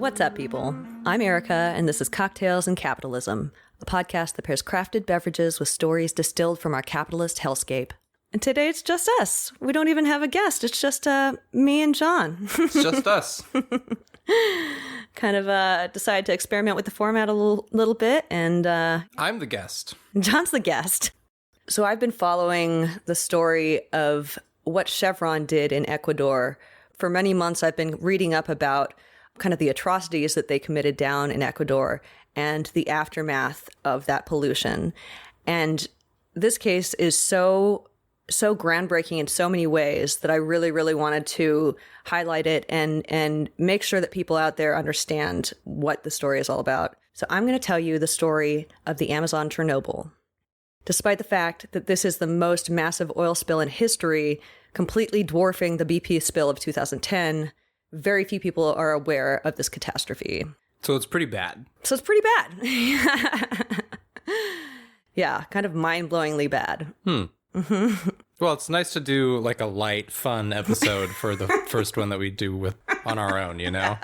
What's up, people? I'm Erica, and this is Cocktails and Capitalism, a podcast that pairs crafted beverages with stories distilled from our capitalist hellscape. And today it's just us. We don't even have a guest. It's just me and John. It's just us. Kind of decided to experiment with the format a little bit, and I'm the guest. John's the guest. So I've been following the story of what Chevron did in Ecuador. For many months, I've been reading up about kind of the atrocities that they committed down in Ecuador and the aftermath of that pollution. And this case is so groundbreaking in so many ways that I really, really wanted to highlight it and make sure that people out there understand what the story is all about. So I'm going to tell you the story of the Amazon Chernobyl. Despite the fact that this is the most massive oil spill in history, completely dwarfing the BP spill of 2010, very few people are aware of this catastrophe. So it's pretty bad. Yeah, kind of mind-blowingly bad. Mm-hmm. Well, it's nice to do like a light, fun episode for the first one that we do on our own, you know?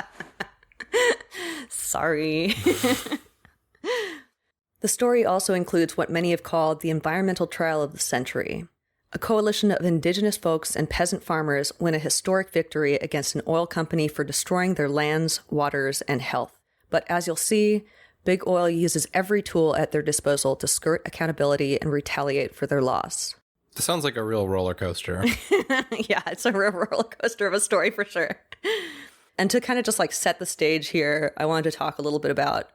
Sorry. The story also includes what many have called the environmental trial of the century. A coalition of indigenous folks and peasant farmers win a historic victory against an oil company for destroying their lands, waters, and health. But as you'll see, Big Oil uses every tool at their disposal to skirt accountability and retaliate for their loss. This sounds like a real roller coaster. Yeah, it's a real roller coaster of a story for sure. And to kind of just like set the stage here, I wanted to talk a little bit about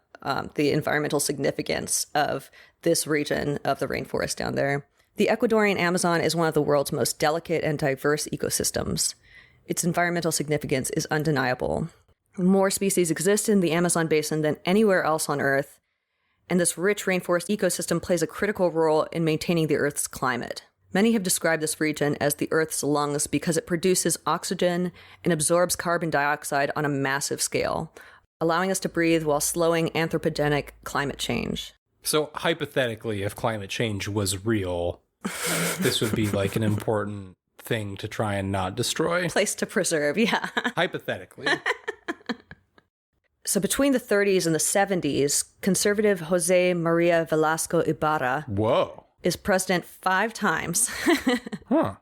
the environmental significance of this region of the rainforest down there. The Ecuadorian Amazon is one of the world's most delicate and diverse ecosystems. Its environmental significance is undeniable. More species exist in the Amazon basin than anywhere else on Earth, and this rich rainforest ecosystem plays a critical role in maintaining the Earth's climate. Many have described this region as the Earth's lungs because it produces oxygen and absorbs carbon dioxide on a massive scale, allowing us to breathe while slowing anthropogenic climate change. So hypothetically, if climate change was real, this would be like an important thing to try and not destroy. Place to preserve, yeah. Hypothetically. So between the 30s and the 70s, conservative Jose Maria Velasco Ibarra is president 5 times. Huh.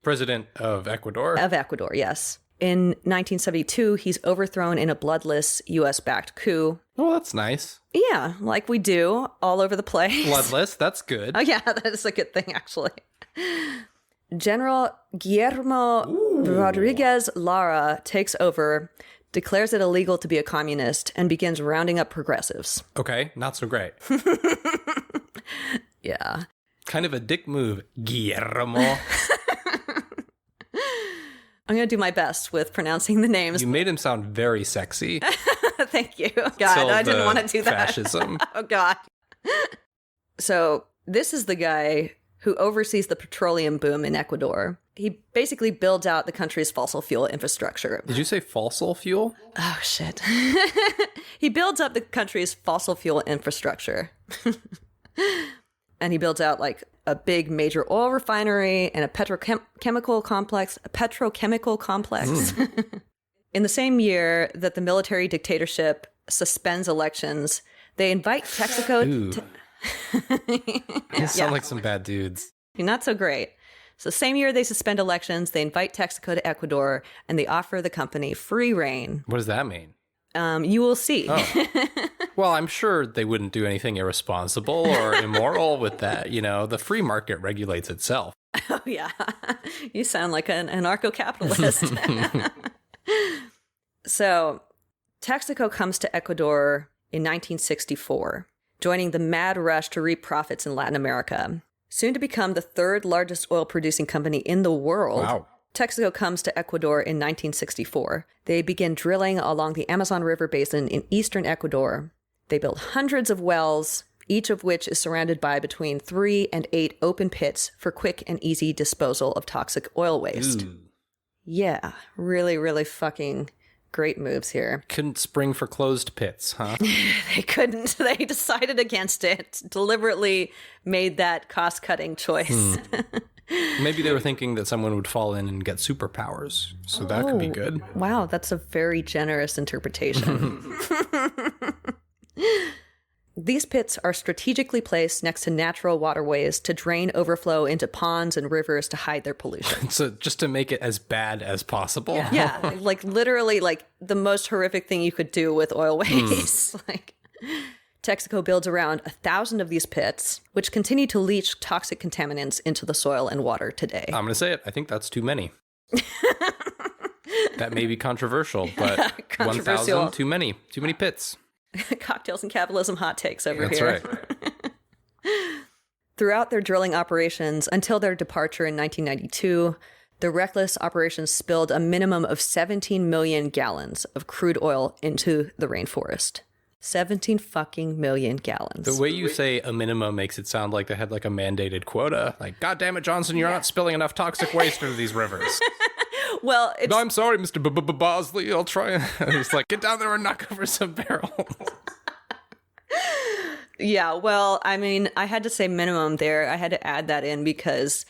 President of Ecuador? Of Ecuador, yes. In 1972, he's overthrown in a bloodless U.S.-backed coup. Oh, that's nice. Yeah, like we do all over the place. Bloodless, that's good. Oh, yeah, that is a good thing, actually. General Guillermo Rodriguez Lara takes over, declares it illegal to be a communist, and begins rounding up progressives. Okay, not so great. Yeah. Kind of a dick move, Guillermo. I'm going to do my best with pronouncing the names. You made him sound very sexy. Thank you. God, I didn't want to do that. Fascism. Oh, God. So this is the guy who oversees the petroleum boom in Ecuador. He basically builds out the country's fossil fuel infrastructure. Did you say fossil fuel? Oh, shit. He builds up the country's fossil fuel infrastructure. And he builds out like a big major oil refinery and a petrochemical complex. In the same year that the military dictatorship suspends elections, they invite Texaco to... You sound like some bad dudes. Not so great. So same year they suspend elections, they invite Texaco to Ecuador, and they offer the company free reign. What does that mean? You will see. Oh. Well, I'm sure they wouldn't do anything irresponsible or immoral with that. You know, the free market regulates itself. Oh, yeah. You sound like an anarcho-capitalist. So, Texaco comes to Ecuador in 1964, joining the mad rush to reap profits in Latin America. Soon to become the 3rd largest oil-producing company in the world. Wow. Texaco comes to Ecuador in 1964. They begin drilling along the Amazon River basin in eastern Ecuador. They build hundreds of wells, each of which is surrounded by between 3 and 8 open pits for quick and easy disposal of toxic oil waste. Ooh. Yeah, really, really fucking great moves here. Couldn't spring for closed pits, huh? They couldn't. They decided against it, deliberately made that cost-cutting choice. Maybe they were thinking that someone would fall in and get superpowers, so that could be good. Wow, that's a very generous interpretation. These pits are strategically placed next to natural waterways to drain overflow into ponds and rivers to hide their pollution. So just to make it as bad as possible. Yeah, like literally like the most horrific thing you could do with oil waste. Like Texaco builds around 1,000 of these pits, which continue to leach toxic contaminants into the soil and water today. I'm going to say it. I think that's too many. That may be controversial, but 1,000, too many. Too many pits. Cocktails and capitalism hot takes over That's here. Right. Throughout their drilling operations until their departure in 1992, the reckless operations spilled a minimum of 17 million gallons of crude oil into the rainforest. 17 fucking million gallons. The way you say a minimum makes it sound like they had like a mandated quota. Like, God damn it, Johnson, you're not spilling enough toxic waste into these rivers. Well, it's... No, I'm sorry, Mr. Bosley. I'll try. It's like, get down there and knock over some barrels. Yeah, well, I mean, I had to say minimum there. I had to add that in because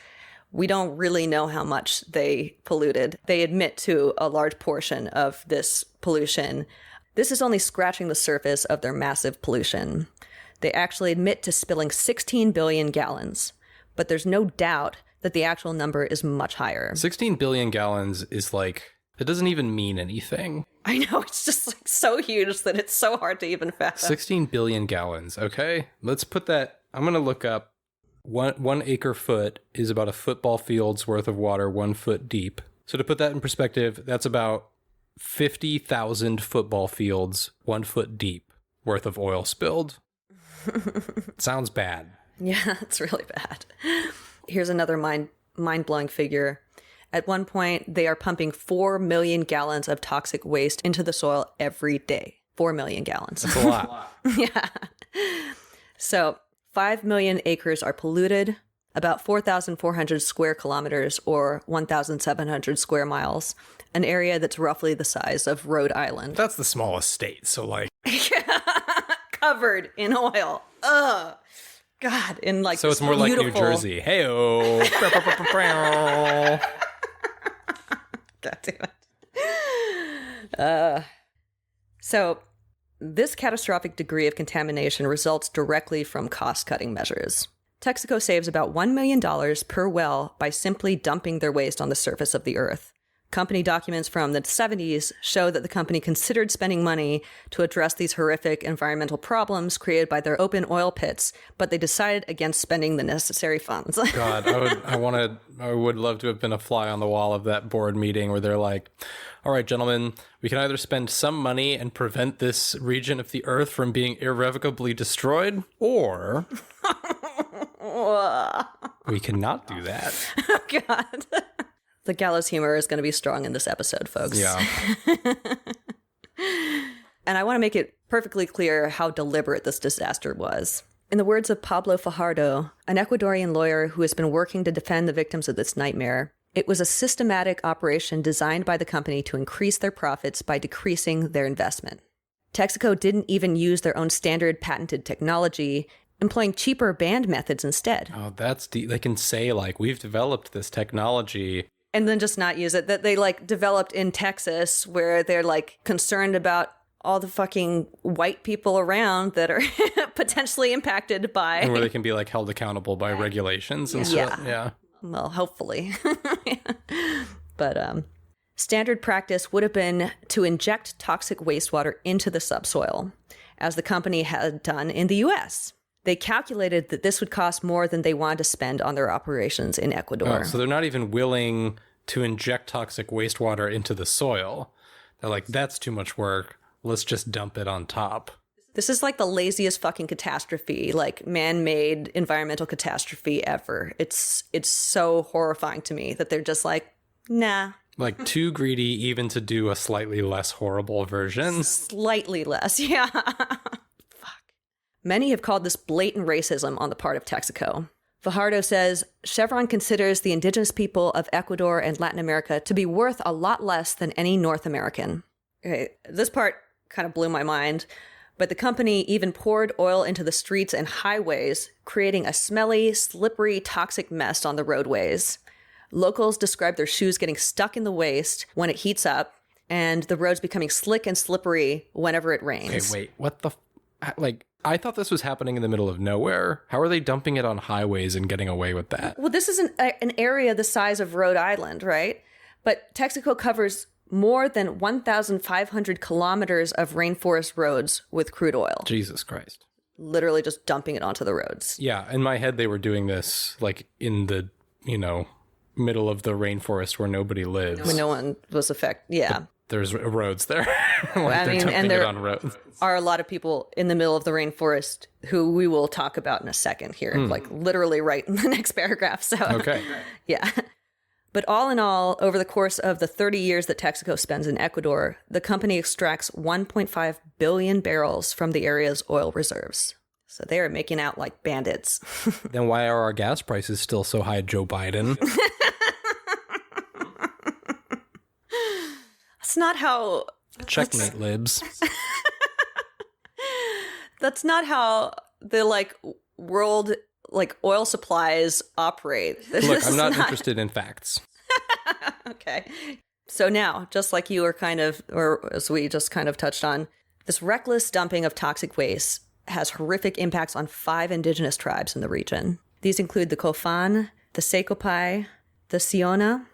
we don't really know how much they polluted. They admit to a large portion of this pollution. This is only scratching the surface of their massive pollution. They actually admit to spilling 16 billion gallons, but there's no doubt that the actual number is much higher. 16 billion gallons is like, it doesn't even mean anything. I know, it's just like so huge that it's so hard to even fathom. 16 billion gallons, okay? Let's put that, I'm going to look up, one acre foot is about a football field's worth of water 1 foot deep. So to put that in perspective, that's about 50,000 football fields 1 foot deep worth of oil spilled. Sounds bad. Yeah, it's really bad. Here's another mind-blowing figure. At one point, they are pumping 4 million gallons of toxic waste into the soil every day. 4 million gallons. That's a lot. Yeah. So 5 million acres are polluted, about 4,400 square kilometers or 1,700 square miles, an area that's roughly the size of Rhode Island. That's the smallest state, so like... Covered in oil. Ugh. God, in like so it's more like New Jersey. Hey-oh. God damn it. So this catastrophic degree of contamination results directly from cost-cutting measures. Texaco saves about $1 million per well by simply dumping their waste on the surface of the earth. Company documents from the 70s show that the company considered spending money to address these horrific environmental problems created by their open oil pits, but they decided against spending the necessary funds. God, I would love to have been a fly on the wall of that board meeting where they're like, all right, gentlemen, we can either spend some money and prevent this region of the earth from being irrevocably destroyed, or we cannot do that. Oh, God. The gallows humor is going to be strong in this episode, folks. Yeah. And I want to make it perfectly clear how deliberate this disaster was. In the words of Pablo Fajardo, an Ecuadorian lawyer who has been working to defend the victims of this nightmare, it was a systematic operation designed by the company to increase their profits by decreasing their investment. Texaco didn't even use their own standard patented technology, employing cheaper band methods instead. Oh, that's deep. They can say, like, we've developed this technology. And then just not use it. That they like developed in Texas where they're like concerned about all the fucking white people around that are potentially impacted by. And where they can be like held accountable by regulations and stuff. Yeah. Well, hopefully. But standard practice would have been to inject toxic wastewater into the subsoil, as the company had done in the US. They calculated that this would cost more than they wanted to spend on their operations in Ecuador. Oh, so they're not even willing to inject toxic wastewater into the soil. They're like, that's too much work. Let's just dump it on top. This is like the laziest fucking catastrophe, like man-made environmental catastrophe ever. It's so horrifying to me that they're just like, nah. Like too greedy even to do a slightly less horrible version. Slightly less, yeah. Many have called this blatant racism on the part of Texaco. Fajardo says, Chevron considers the indigenous people of Ecuador and Latin America to be worth a lot less than any North American. Okay, this part kind of blew my mind. But the company even poured oil into the streets and highways, creating a smelly, slippery, toxic mess on the roadways. Locals describe their shoes getting stuck in the waste when it heats up, and the roads becoming slick and slippery whenever it rains. Okay, wait, what the... I thought this was happening in the middle of nowhere. How are they dumping it on highways and getting away with that? Well, this is an area the size of Rhode Island, right? But Texaco covers more than 1,500 kilometers of rainforest roads with crude oil. Jesus Christ. Literally just dumping it onto the roads. Yeah, in my head, they were doing this like in the, middle of the rainforest where nobody lives. When no one was affected. Yeah. But there's roads there. And there on roads. Are a lot of people in the middle of the rainforest who we will talk about in a second here, like literally right in the next paragraph. So, okay. Yeah. But all in all, over the course of the 30 years that Texaco spends in Ecuador, the company extracts 1.5 billion barrels from the area's oil reserves. So they are making out like bandits. Then why are our gas prices still so high, Joe Biden? That's not how... Checkmate, libs. That's not how the world oil supplies operate. Look, I'm not interested in facts. Okay. So now, just like you were or as we just kind of touched on, this reckless dumping of toxic waste has horrific impacts on 5 indigenous tribes in the region. These include the Kofan, the Secopai, the Siona,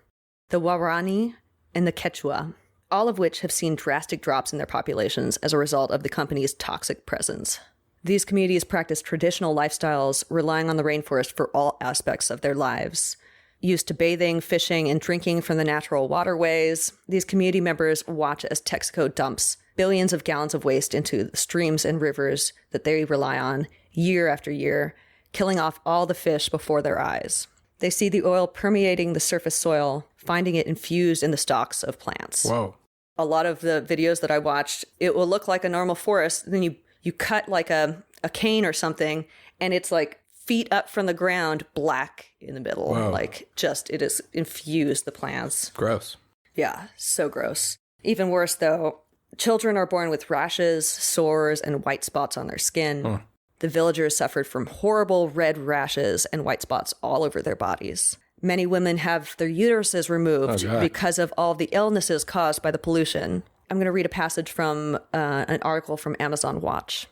the Warani, and the Quechua, all of which have seen drastic drops in their populations as a result of the company's toxic presence. These communities practice traditional lifestyles, relying on the rainforest for all aspects of their lives. Used to bathing, fishing, and drinking from the natural waterways, these community members watch as Texaco dumps billions of gallons of waste into the streams and rivers that they rely on year after year, killing off all the fish before their eyes. They see the oil permeating the surface soil, finding it infused in the stalks of plants. Whoa. A lot of the videos that I watched, it will look like a normal forest. Then you cut like a cane or something, and it's like feet up from the ground, black in the middle. Whoa. It has infused the plants. Gross. Yeah, so gross. Even worse, though, children are born with rashes, sores, and white spots on their skin. Huh. The villagers suffered from horrible red rashes and white spots all over their bodies. Many women have their uteruses removed because of all the illnesses caused by the pollution. I'm going to read a passage from an article from Amazon Watch.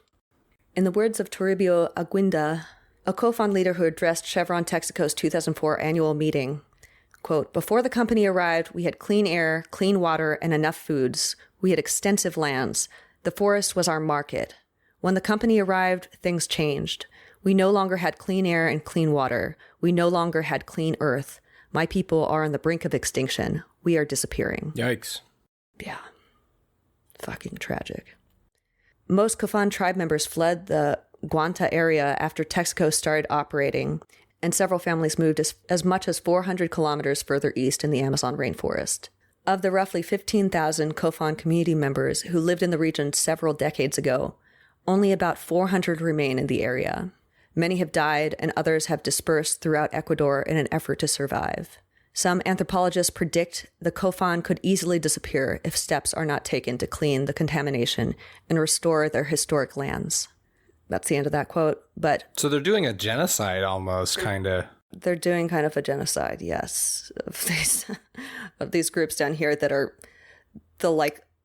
In the words of Toribio Aguinda, a Kofan leader who addressed Chevron Texaco's 2004 annual meeting, quote, "Before the company arrived, we had clean air, clean water, and enough foods. We had extensive lands. The forest was our market. When the company arrived, things changed. We no longer had clean air and clean water. We no longer had clean earth. My people are on the brink of extinction. We are disappearing." Yikes. Yeah. Fucking tragic. Most Kofan tribe members fled the Guanta area after Texaco started operating, and several families moved as much as 400 kilometers further east in the Amazon rainforest. Of the roughly 15,000 Kofan community members who lived in the region several decades ago, only about 400 remain in the area. Many have died, and others have dispersed throughout Ecuador in an effort to survive. Some anthropologists predict the Kofan could easily disappear if steps are not taken to clean the contamination and restore their historic lands. That's the end of that quote. But so they're doing a genocide almost, kind of. They're doing kind of a genocide, yes, of these groups down here that are the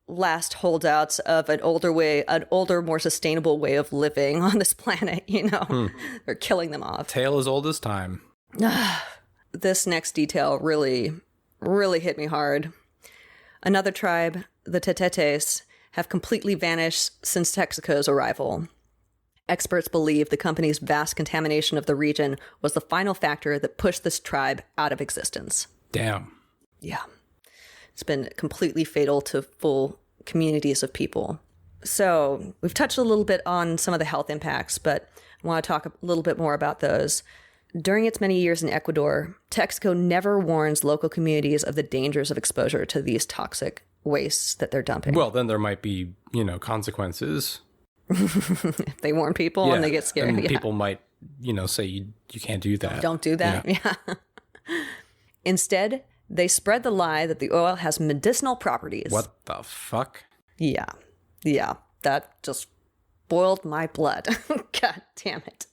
last holdouts of an older, more sustainable way of living on this planet, They're killing them off. Tale as old as time. This next detail really, really hit me hard. Another tribe, the Tetetes, have completely vanished since Texaco's arrival. Experts believe the company's vast contamination of the region was the final factor that pushed this tribe out of existence. Damn. Yeah. It's been completely fatal to full communities of people. So we've touched a little bit on some of the health impacts, but I want to talk a little bit more about those. During its many years in Ecuador, Texaco never warns local communities of the dangers of exposure to these toxic wastes that they're dumping. Well, then there might be, consequences. If they warn people and they get scared. And people might, say you can't do that. Don't do that. Yeah. Instead, they spread the lie that the oil has medicinal properties. What the fuck? Yeah. Yeah. That just boiled my blood. God damn it.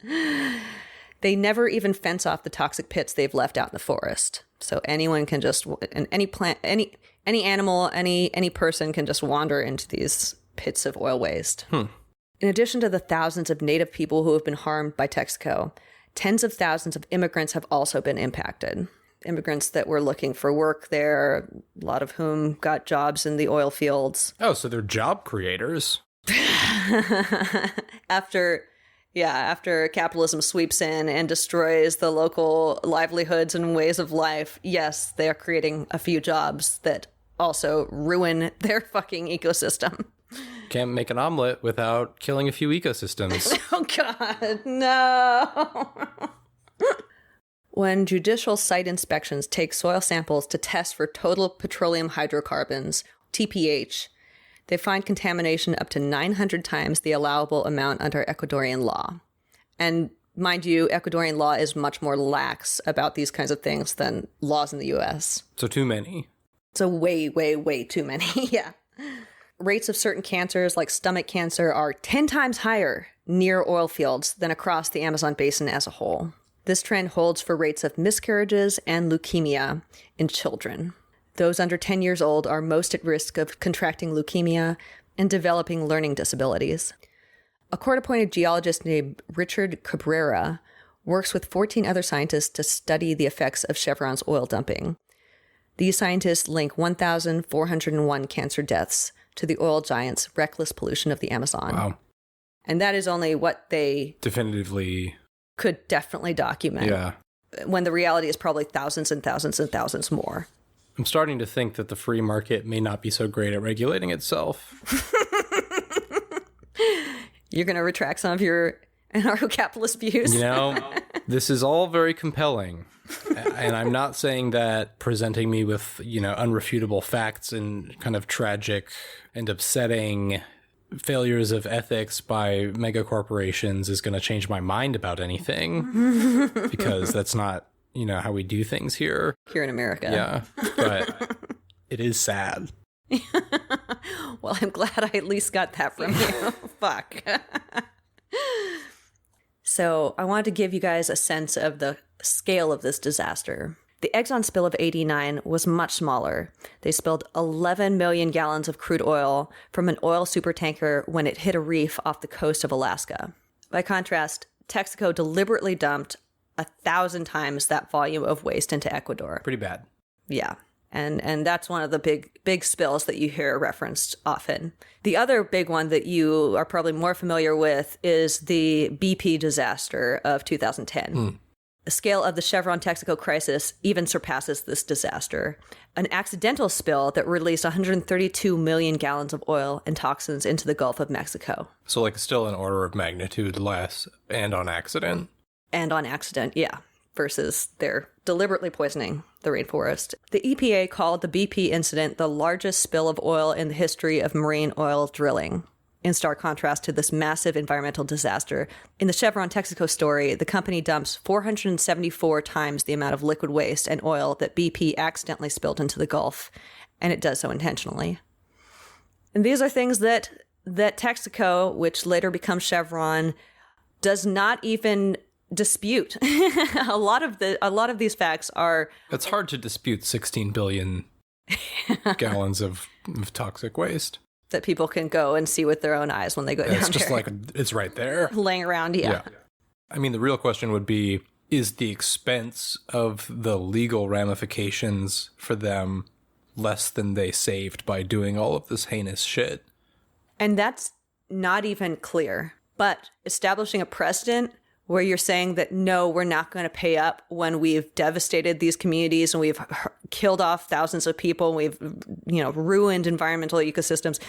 They never even fence off the toxic pits they've left out in the forest. So anyone can just, and any plant, any animal, any person can just wander into these pits of oil waste. In addition to the thousands of native people who have been harmed by Texaco, tens of thousands of immigrants have also been impacted. Immigrants that were looking for work there, a lot of whom got jobs in the oil fields. Oh, so they're job creators. After capitalism sweeps in and destroys the local livelihoods and ways of life, yes, they are creating a few jobs that also ruin their fucking ecosystem. Can't make an omelet without killing a few ecosystems. Oh, God, no. When judicial site inspections take soil samples to test for total petroleum hydrocarbons, TPH, they find contamination up to 900 times the allowable amount under Ecuadorian law. And mind you, Ecuadorian law is much more lax about these kinds of things than laws in the U.S. So too many. So way, way, way too many, yeah. Rates of certain cancers like stomach cancer are 10 times higher near oil fields than across the Amazon basin as a whole. This trend holds for rates of miscarriages and leukemia in children. Those under 10 years old are most at risk of contracting leukemia and developing learning disabilities. A court-appointed geologist named Richard Cabrera works with 14 other scientists to study the effects of Chevron's oil dumping. These scientists link 1,401 cancer deaths to the oil giant's reckless pollution of the Amazon. Wow. And that is only what they definitively could definitely document. Yeah. When the reality is probably thousands and thousands and thousands more. I'm starting to think that the free market may not be so great at regulating itself. You're going to retract some of your anarcho-capitalist views? You know, this is all very compelling. And I'm not saying that presenting me with, unrefutable facts and kind of tragic and upsetting failures of ethics by mega corporations is going to change my mind about anything, because that's not, how we do things here. Here in America. Yeah, but it is sad. Well, I'm glad I at least got that from you. Fuck. So I wanted to give you guys a sense of the scale of this disaster. The Exxon spill of '89 was much smaller. They spilled 11 million gallons of crude oil from an oil supertanker when it hit a reef off the coast of Alaska. By contrast, Texaco deliberately dumped 1,000 times that volume of waste into Ecuador. Pretty bad. Yeah. And that's one of the big spills that you hear referenced often. The other big one that you are probably more familiar with is the BP disaster of 2010. The scale of the Chevron Texaco crisis even surpasses this disaster. An accidental spill that released 132 million gallons of oil and toxins into the Gulf of Mexico. So still an order of magnitude less, and on accident? And on accident, yeah. Versus they're deliberately poisoning the rainforest. The EPA called the BP incident the largest spill of oil in the history of marine oil drilling. In stark contrast to this massive environmental disaster, in the Chevron Texaco story, the company dumps 474 times the amount of liquid waste and oil that BP accidentally spilled into the Gulf, and it does so intentionally. And these are things that Texaco, which later becomes Chevron, does not even dispute. A lot of these facts are... It's hard to dispute 16 billion gallons of toxic waste. That people can go and see with their own eyes when they go down there. It's just it's right there. Laying around, yeah. I mean, the real question would be, is the expense of the legal ramifications for them less than they saved by doing all of this heinous shit? And that's not even clear. But establishing a precedent where you're saying that, no, we're not going to pay up when we've devastated these communities and we've killed off thousands of people, and we've, ruined environmental ecosystems.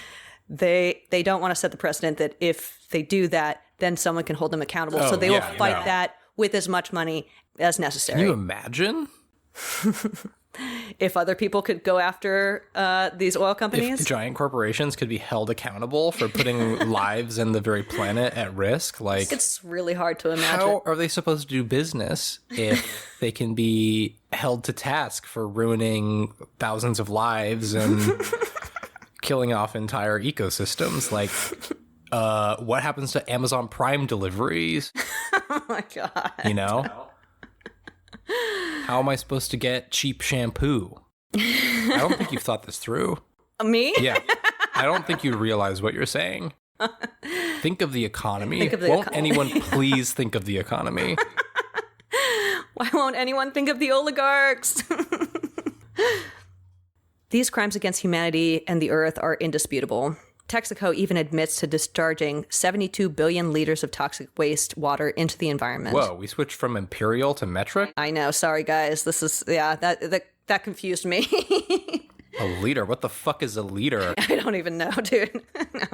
They don't want to set the precedent that if they do that, then someone can hold them accountable. So they will fight that with as much money as necessary. Can you imagine? If other people could go after these oil companies? If giant corporations could be held accountable for putting lives and the very planet at risk, it's really hard to imagine. How are they supposed to do business if they can be held to task for ruining thousands of lives and killing off entire ecosystems? what happens to Amazon Prime deliveries? Oh my God. You know? How am I supposed to get cheap shampoo? I don't think you've thought this through. Me? Yeah. I don't think you realize what you're saying. Think of the economy. Won't anyone please think of the economy? Why won't anyone think of the oligarchs? These crimes against humanity and the earth are indisputable. Texaco even admits to discharging 72 billion liters of toxic waste water into the environment. Whoa, we switched from imperial to metric? I know. Sorry, guys. This is, that confused me. A liter? What the fuck is a liter? I don't even know, dude. No.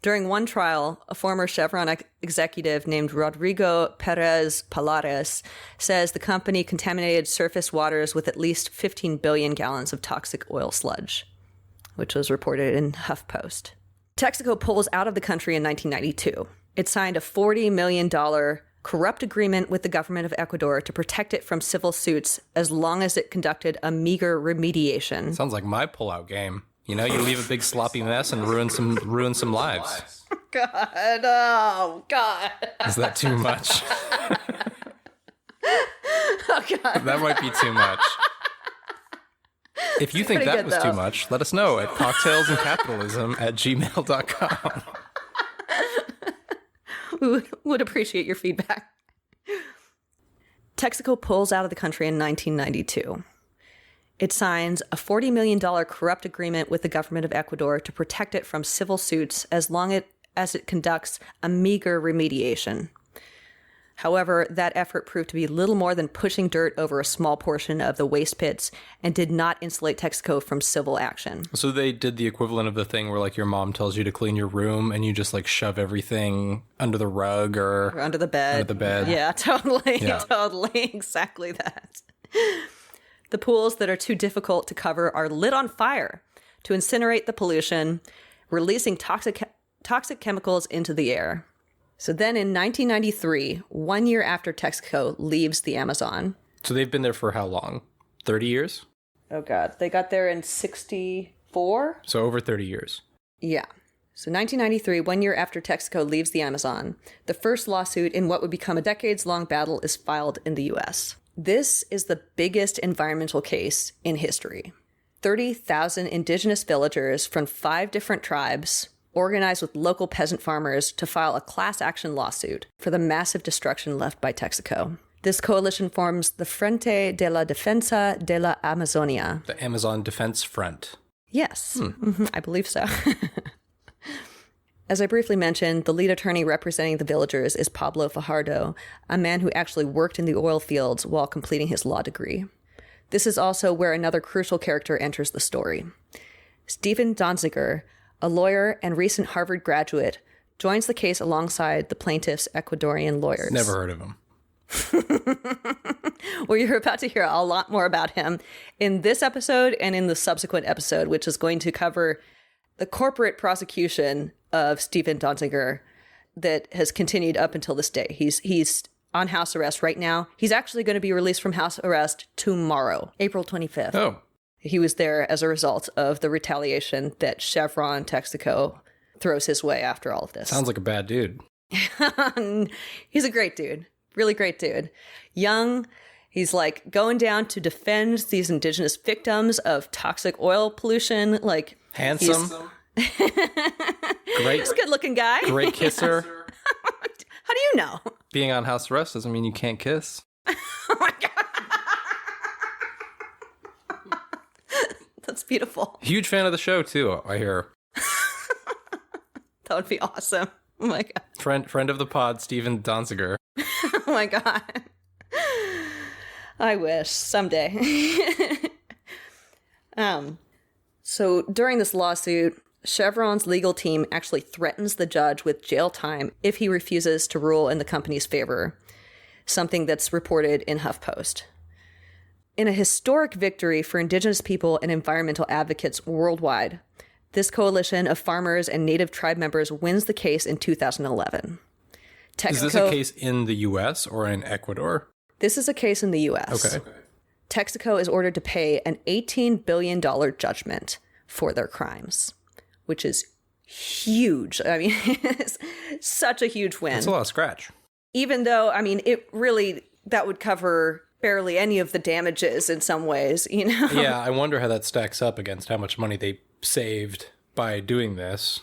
During one trial, a former Chevron executive named Rodrigo Perez Palares says the company contaminated surface waters with at least 15 billion gallons of toxic oil sludge, which was reported in HuffPost. Texaco pulls out of the country in 1992. It signed a $40 million corrupt agreement with the government of Ecuador to protect it from civil suits as long as it conducted a meager remediation. Sounds like my pullout game. You know, you leave a big sloppy mess and ruin some lives. God, oh God. Is that too much? Oh God. That might be too much. If you think that was too much, let us know at cocktailsandcapitalism@gmail.com. We would appreciate your feedback. Texaco pulls out of the country in 1992. It signs a $40 million corrupt agreement with the government of Ecuador to protect it from civil suits as long as it conducts a meager remediation. However, that effort proved to be little more than pushing dirt over a small portion of the waste pits and did not insulate Texaco from civil action. So they did the equivalent of the thing where, like, your mom tells you to clean your room and you just, like, shove everything under the rug or under the bed. Under the bed. Yeah, totally. Yeah. Totally. Exactly that. The pools that are too difficult to cover are lit on fire to incinerate the pollution, releasing toxic chemicals into the air. So then in 1993, 1 year after Texaco leaves the Amazon. So they've been there for how long? 30 years? Oh, God. They got there in 64? So over 30 years. Yeah. So 1993, 1 year after Texaco leaves the Amazon, the first lawsuit in what would become a decades-long battle is filed in the U.S. This is the biggest environmental case in history. 30,000 indigenous villagers from 5 different tribes organized with local peasant farmers to file a class action lawsuit for the massive destruction left by Texaco. This coalition forms the Frente de la Defensa de la Amazonia. The Amazon Defense Front. Yes, I believe so. As I briefly mentioned, the lead attorney representing the villagers is Pablo Fajardo, a man who actually worked in the oil fields while completing his law degree. This is also where another crucial character enters the story. Steven Donziger, a lawyer and recent Harvard graduate, joins the case alongside the plaintiff's Ecuadorian lawyers. Never heard of him. Well, you're about to hear a lot more about him in this episode and in the subsequent episode, which is going to cover the corporate prosecution of Steven Donziger that has continued up until this day. He's on house arrest right now. He's actually going to be released from house arrest tomorrow, April 25th. Oh. He was there as a result of the retaliation that Chevron Texaco throws his way after all of this. Sounds like a bad dude. He's a great dude. Really great dude. Young. He's like going down to defend these indigenous victims of toxic oil pollution. Like handsome. Great. He's a good looking guy. Great kisser. How do you know? Being on house arrest doesn't mean you can't kiss. Oh my God. That's beautiful. Huge fan of the show too, I hear. That would be awesome. Oh my God. Friend of the pod, Steven Donziger. Oh my God. I wish someday. So during this lawsuit, Chevron's legal team actually threatens the judge with jail time if he refuses to rule in the company's favor, something that's reported in HuffPost. In a historic victory for indigenous people and environmental advocates worldwide, this coalition of farmers and native tribe members wins the case in 2011. Is this a case in the U.S. or in Ecuador? This is a case in the U.S. Okay. Texaco is ordered to pay an $18 billion judgment for their crimes, which is huge. I mean, it's such a huge win. That's a lot of scratch. Even though, I mean, it really, that would cover barely any of the damages in some ways, you know? Yeah, I wonder how that stacks up against how much money they saved by doing this.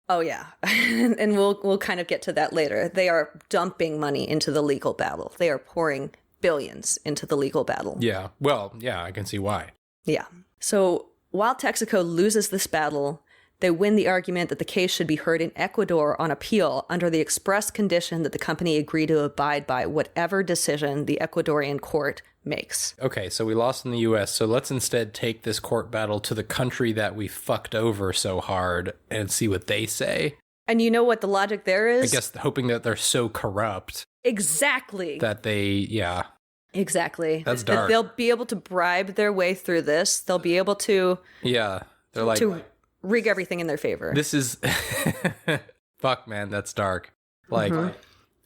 Oh, yeah. And we'll kind of get to that later. They are dumping money into the legal battle. They are pouring billions into the legal battle. Yeah. Well, yeah, I can see why. Yeah. So while Texaco loses this battle, they win the argument that the case should be heard in Ecuador on appeal under the express condition that the company agree to abide by whatever decision the Ecuadorian court makes. Okay, so we lost in the US, so let's instead take this court battle to the country that we fucked over so hard and see what they say. And you know what the logic there is? I guess hoping that they're so corrupt. Exactly. That they, yeah. Exactly. That's dark. That they'll be able to bribe their way through this. They'll be able to... Yeah. They're like... To rig everything in their favor. This is... Fuck, man, that's dark. Like,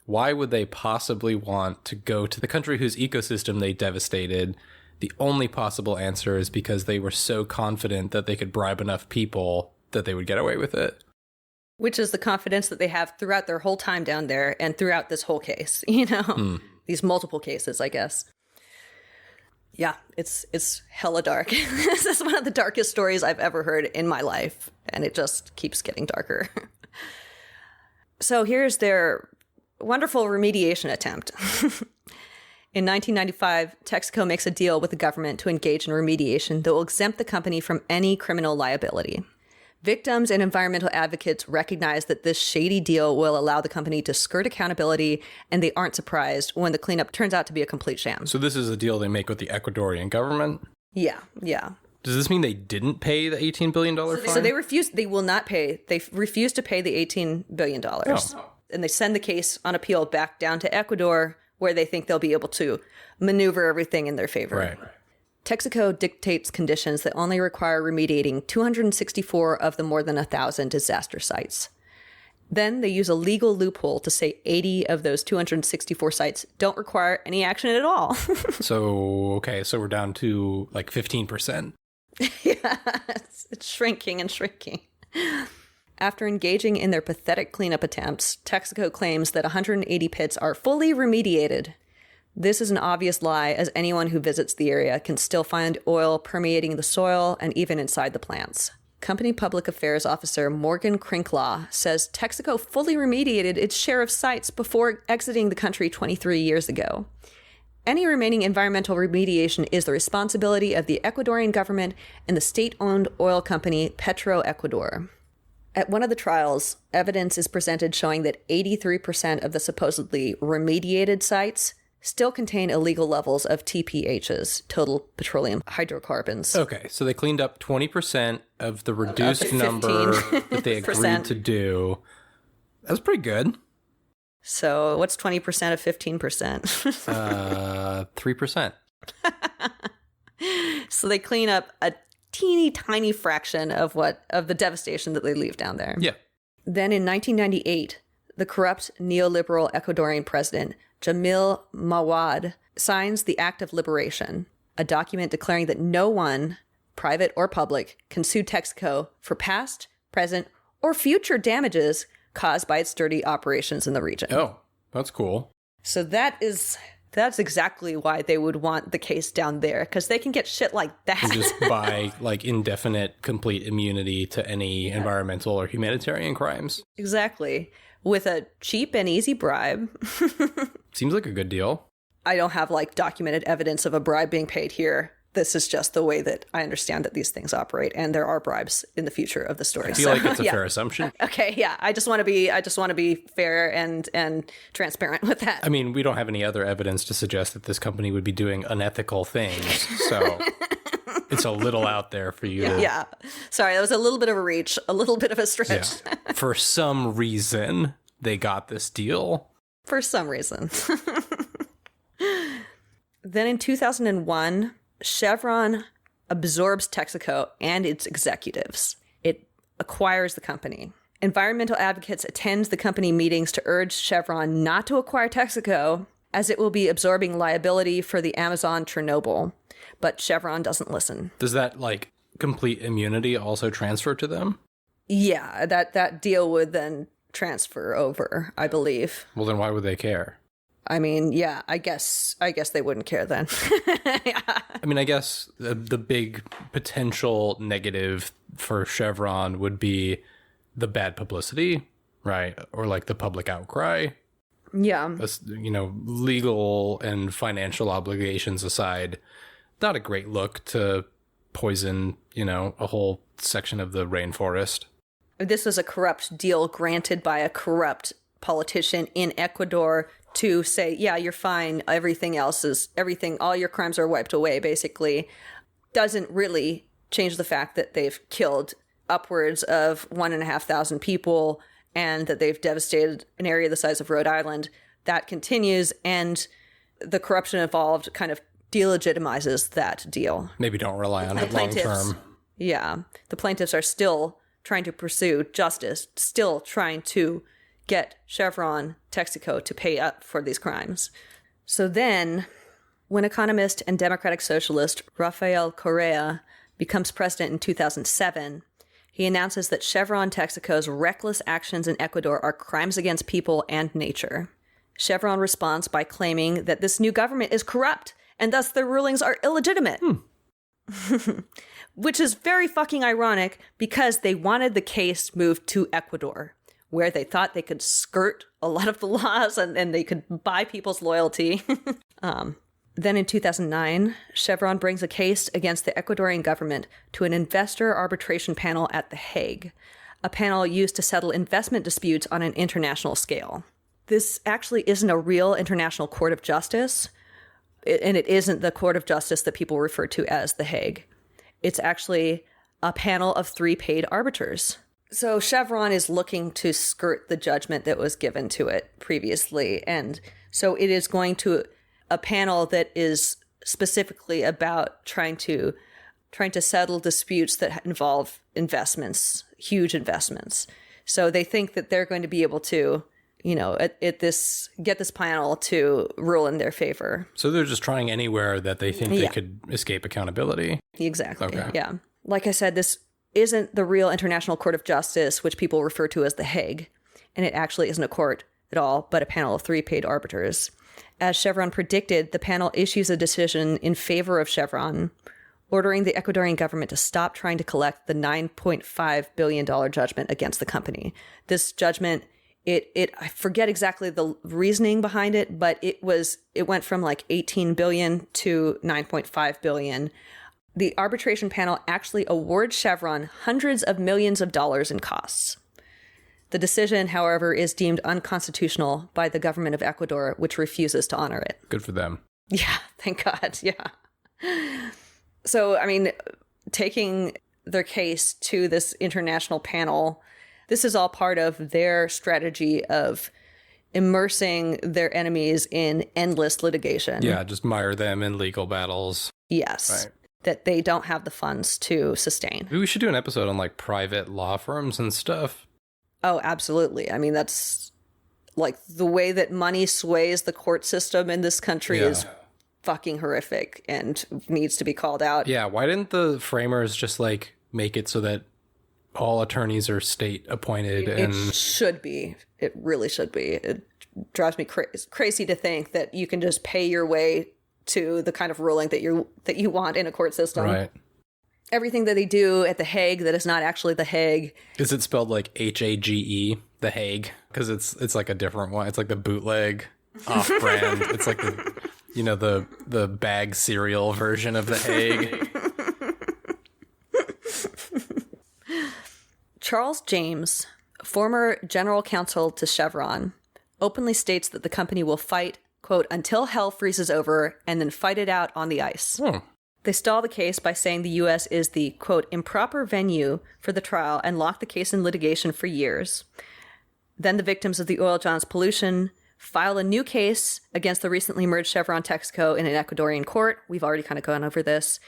why would they possibly want to go to the country whose ecosystem they devastated? The only possible answer is because they were so confident that they could bribe enough people that they would get away with it. Which is the confidence that they have throughout their whole time down there and throughout this whole case, you know? These multiple cases, I guess. Yeah, it's hella dark. This is one of the darkest stories I've ever heard in my life, and it just keeps getting darker. So here's their wonderful remediation attempt. In 1995, Texaco makes a deal with the government to engage in remediation that will exempt the company from any criminal liability. Victims and environmental advocates recognize that this shady deal will allow the company to skirt accountability, and they aren't surprised when the cleanup turns out to be a complete sham. So this is a deal they make with the Ecuadorian government? Yeah. Does this mean they didn't pay the $18 billion fine? So they will not pay. They refuse to pay the $18 billion. Oh. And they send the case on appeal back down to Ecuador, where they think they'll be able to maneuver everything in their favor. Right. Texaco dictates conditions that only require remediating 264 of the more than 1,000 disaster sites. Then they use a legal loophole to say 80 of those 264 sites don't require any action at all. So we're down to like 15%. Yeah, it's shrinking and shrinking. After engaging in their pathetic cleanup attempts, Texaco claims that 180 pits are fully remediated. This is an obvious lie, as anyone who visits the area can still find oil permeating the soil and even inside the plants. Company Public Affairs Officer Morgan Crinklaw says Texaco fully remediated its share of sites before exiting the country 23 years ago. Any remaining environmental remediation is the responsibility of the Ecuadorian government and the state-owned oil company Petroecuador. At one of the trials, evidence is presented showing that 83% of the supposedly remediated sites still contain illegal levels of TPHs, total petroleum hydrocarbons. Okay, so they cleaned up 20% of the reduced number that they agreed to do. That's pretty good. So what's 20% of 15%? 3%. So they clean up a teeny tiny fraction of the devastation that they leave down there. Yeah. Then in 1998, the corrupt neoliberal Ecuadorian president Jamil Mawad signs the Act of Liberation, a document declaring that no one, private or public, can sue Texaco for past, present, or future damages caused by its dirty operations in the region. Oh, that's cool. So that's exactly why they would want the case down there, because they can get shit like that. And just buy like indefinite complete immunity to any environmental or humanitarian crimes. Exactly. With a cheap and easy bribe. Seems like a good deal. I don't have like documented evidence of a bribe being paid here. This is just the way that I understand that these things operate, and there are bribes in the future of the story. I feel like it's a fair assumption. Okay, yeah. I just want to be fair and transparent with that. I mean, we don't have any other evidence to suggest that this company would be doing unethical things, so it's a little out there for you to... Yeah. Sorry, that was a little bit of a reach, a little bit of a stretch. Yeah. For some reason, they got this deal. For some reason. Then in 2001, Chevron absorbs Texaco and its executives. It acquires the company. Environmental advocates attend the company meetings to urge Chevron not to acquire Texaco, as it will be absorbing liability for the Amazon Chernobyl. But Chevron doesn't listen. Does that, complete immunity also transfer to them? Yeah, that deal would then transfer over, I believe. Well, then why would they care? I mean, yeah, I guess they wouldn't care then. Yeah. I mean, I guess the big potential negative for Chevron would be the bad publicity, right? Or like the public outcry. Yeah. Legal and financial obligations aside, not a great look to poison, a whole section of the rainforest. This was a corrupt deal granted by a corrupt politician in Ecuador to say, yeah, you're fine. All your crimes are wiped away, basically. Doesn't really change the fact that they've killed upwards of 1,500 people and that they've devastated an area the size of Rhode Island. That continues, and the corruption involved kind of delegitimizes that deal. Maybe don't rely on it long term. Yeah. The plaintiffs are still trying to pursue justice, still trying to get Chevron, Texaco to pay up for these crimes. So then, when economist and democratic socialist Rafael Correa becomes president in 2007, he announces that Chevron Texaco's reckless actions in Ecuador are crimes against people and nature. Chevron responds by claiming that this new government is corrupt and thus their rulings are illegitimate. Which is very fucking ironic because they wanted the case moved to Ecuador, where they thought they could skirt a lot of the laws and they could buy people's loyalty. Then in 2009, Chevron brings a case against the Ecuadorian government to an investor arbitration panel at The Hague, a panel used to settle investment disputes on an international scale. This actually isn't a real international court of justice, and it isn't the court of justice that people refer to as The Hague. It's actually a panel of 3 paid arbiters. So Chevron is looking to skirt the judgment that was given to it previously. And so it is going to a panel that is specifically about trying to settle disputes that involve investments, huge investments. So they think that they're going to be able to, get this panel to rule in their favor. So they're just trying anywhere that they think they could escape accountability. Exactly. Okay. Yeah. Like I said, this isn't the real International Court of Justice, which people refer to as The Hague. And it actually isn't a court at all, but a panel of 3 paid arbiters. As Chevron predicted, the panel issues a decision in favor of Chevron, ordering the Ecuadorian government to stop trying to collect the $9.5 billion judgment against the company. This judgment, I forget exactly the reasoning behind it, but it went from like 18 billion to 9.5 billion. The arbitration panel actually awards Chevron hundreds of millions of dollars in costs. The decision, however, is deemed unconstitutional by the government of Ecuador, which refuses to honor it. Good for them. Yeah, thank God. Yeah. So, I mean, taking their case to this international panel, this is all part of their strategy of immersing their enemies in endless litigation. Yeah, just mire them in legal battles. Yes. Right. That they don't have the funds to sustain. Maybe we should do an episode on like private law firms and stuff. Oh, absolutely. I mean, that's like the way that money sways the court system in this country is fucking horrific and needs to be called out. Yeah. Why didn't the framers just like make it so that all attorneys are state appointed? It should be. It really should be. It drives me crazy to think that you can just pay your way to the kind of ruling that you want in a court system. Right. Everything that they do at The Hague that is not actually The Hague. Is it spelled like Hage, The Hague? Because it's like a different one. It's like the bootleg off-brand. It's like the bag cereal version of The Hague. Charles James, former general counsel to Chevron, openly states that the company will fight, quote, until hell freezes over and then fight it out on the ice. They stall the case by saying the U.S. is the, quote, improper venue for the trial and lock the case in litigation for years. Then the victims of the oil John's pollution file a new case against the recently merged Chevron Texaco in an Ecuadorian court. We've already kind of gone over this.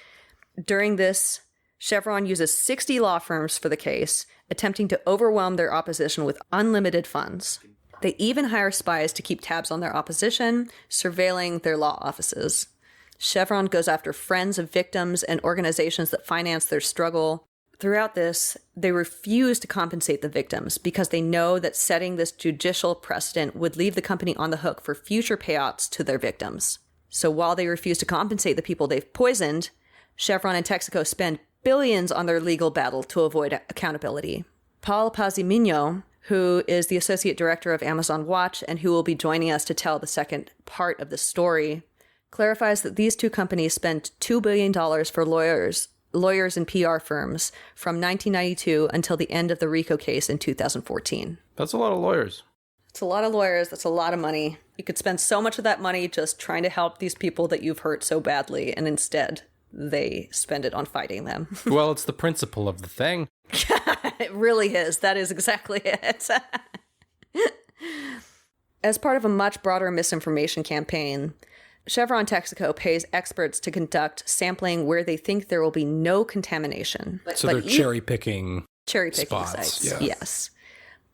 During this, Chevron uses 60 law firms for the case, attempting to overwhelm their opposition with unlimited funds. They even hire spies to keep tabs on their opposition, surveilling their law offices. Chevron goes after friends of victims and organizations that finance their struggle. Throughout this, they refuse to compensate the victims because they know that setting this judicial precedent would leave the company on the hook for future payouts to their victims. So while they refuse to compensate the people they've poisoned, Chevron and Texaco spend billions on their legal battle to avoid accountability. Paul Pazimiño, who is the associate director of Amazon Watch and who will be joining us to tell the second part of the story, clarifies that these two companies spent $2 billion for lawyers and PR firms from 1992 until the end of the RICO case in 2014. That's a lot of lawyers. It's a lot of lawyers. That's a lot of money. You could spend so much of that money just trying to help these people that you've hurt so badly, and instead they spend it on fighting them. Well, it's the principle of the thing. It really is. That is exactly it. As part of a much broader misinformation campaign, Chevron Texaco pays experts to conduct sampling where they think there will be no contamination. So they're cherry-picking spots. Sites, yeah. Yes.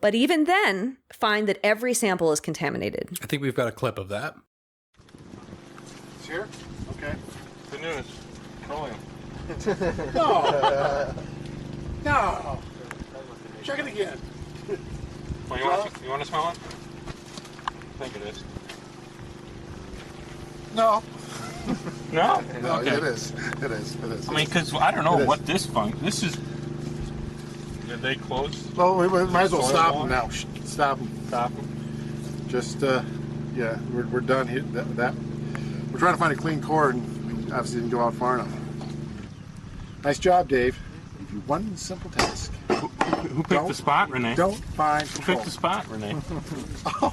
But even then, find that every sample is contaminated. I think we've got a clip of that. It's here? Okay. The news. Petroleum. No! No! Check it again. Well, you want to smell it? I think it is. No. No? No, Okay. it is. It is. It is. I mean, because I don't know It is. what this is... Did they close? Well, we might as well Soil stop water? them now. Stop them. Stop them? Just, yeah, we're done here. We're trying to find a clean core, and we obviously didn't go out far enough. Nice job, Dave. Give you one simple task. Who picked the spot, Renee? Don't find Who control. picked the spot, Renee? Oh.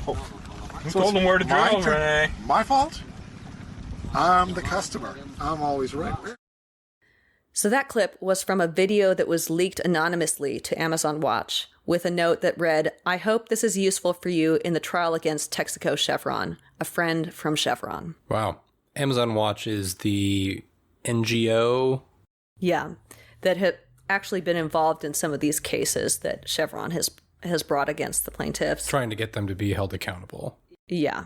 Who So told them where to my drill, turn- Renee? My fault? I'm the customer. I'm always right. So that clip was from a video that was leaked anonymously to Amazon Watch with a note that read, "I hope this is useful for you in the trial against Texaco Chevron, a friend from Chevron." Wow. Amazon Watch is the NGO. Yeah, that have actually been involved in some of these cases that Chevron has brought against the plaintiffs. Trying to get them to be held accountable. Yeah.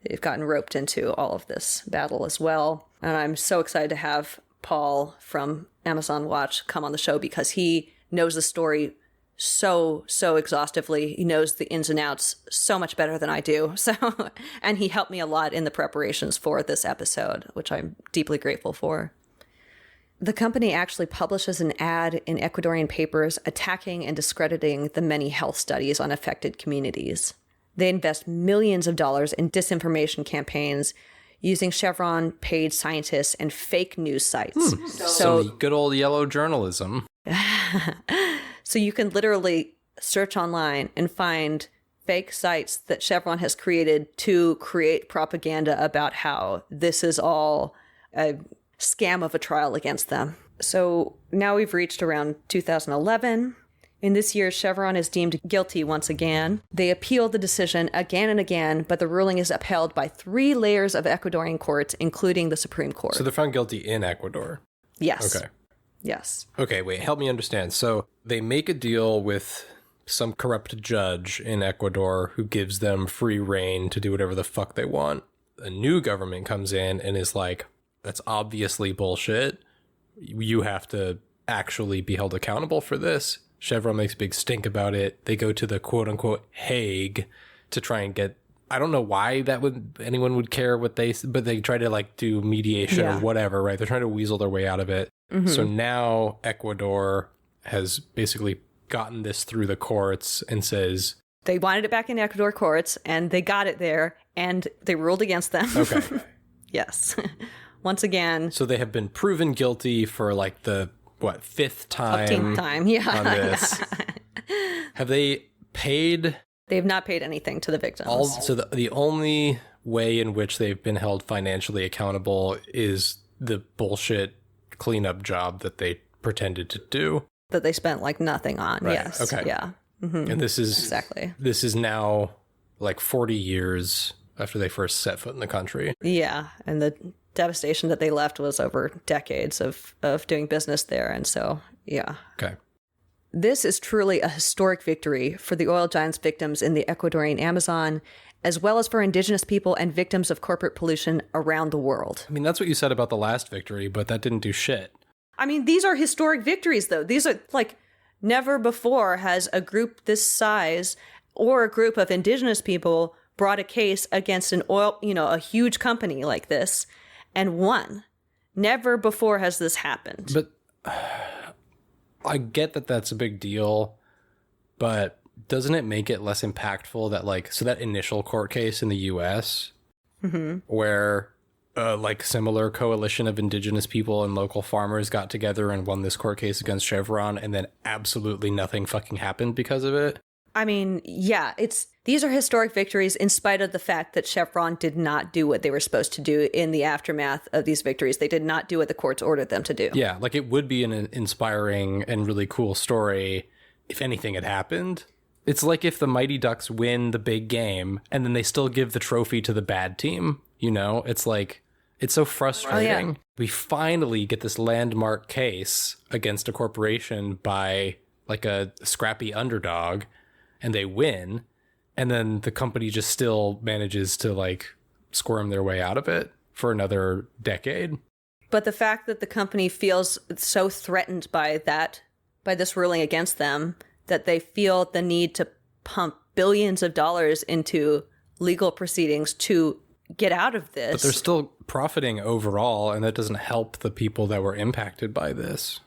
They've gotten roped into all of this battle as well. And I'm so excited to have Paul from Amazon Watch come on the show because he knows the story so exhaustively. He knows the ins and outs so much better than I do. So, and he helped me a lot in the preparations for this episode, which I'm deeply grateful for. The company actually publishes an ad in Ecuadorian papers attacking and discrediting the many health studies on affected communities. They invest millions of dollars in disinformation campaigns using Chevron-paid scientists and fake news sites. So good old yellow journalism. So you can literally search online and find fake sites that Chevron has created to create propaganda about how this is all a scam of a trial against them. So now we've reached around 2011. In this year, Chevron is deemed guilty once again. They appealed the decision again and again, but the ruling is upheld by 3 layers of Ecuadorian courts, including the Supreme Court. So they're found guilty in Ecuador. Yes. Okay. Yes. Okay, wait, help me understand. So they make a deal with some corrupt judge in Ecuador who gives them free reign to do whatever the fuck they want. A new government comes in and is like, that's obviously bullshit. You have to actually be held accountable for this. Chevron makes a big stink about it. They go to the quote-unquote Hague to try and get... I don't know why anyone would care but they try to like do mediation or whatever, right? They're trying to weasel their way out of it. Mm-hmm. So now Ecuador has basically gotten this through the courts and says... They wanted it back in Ecuador courts, and they got it there, and they ruled against them. Okay. Yes. Once again... So they have been proven guilty for like the... What, 5th time? 15th time, yeah. On this. Have they paid? They've not paid anything to the victims. So the only way in which they've been held financially accountable is the bullshit cleanup job that they pretended to do. That they spent like nothing on, Right. yes. Okay. Yeah. Mm-hmm. And this is... Exactly. This is now like 40 years after they first set foot in the country. Yeah, and the devastation that they left was over decades of doing business there. And so, yeah. Okay. This is truly a historic victory for the oil giants' victims in the Ecuadorian Amazon, as well as for indigenous people and victims of corporate pollution around the world. I mean, that's what you said about the last victory, but that didn't do shit. I mean, these are historic victories, though. These are like never before has a group this size or a group of indigenous people brought a case against an oil, a huge company like this and won. Never before has this happened. But I get that that's a big deal, but doesn't it make it less impactful that that initial court case in the US where similar coalition of indigenous people and local farmers got together and won this court case against Chevron, and then absolutely nothing fucking happened because of it? I mean, yeah, these are historic victories in spite of the fact that Chevron did not do what they were supposed to do in the aftermath of these victories. They did not do what the courts ordered them to do. Yeah, it would be an inspiring and really cool story if anything had happened. It's like if the Mighty Ducks win the big game and then they still give the trophy to the bad team. It's it's so frustrating. Oh, yeah. We finally get this landmark case against a corporation by a scrappy underdog, and they win, and then the company just still manages to squirm their way out of it for another decade. But the fact that the company feels so threatened by this ruling against them that they feel the need to pump billions of dollars into legal proceedings to get out of this. But they're still profiting overall, and that doesn't help the people that were impacted by this.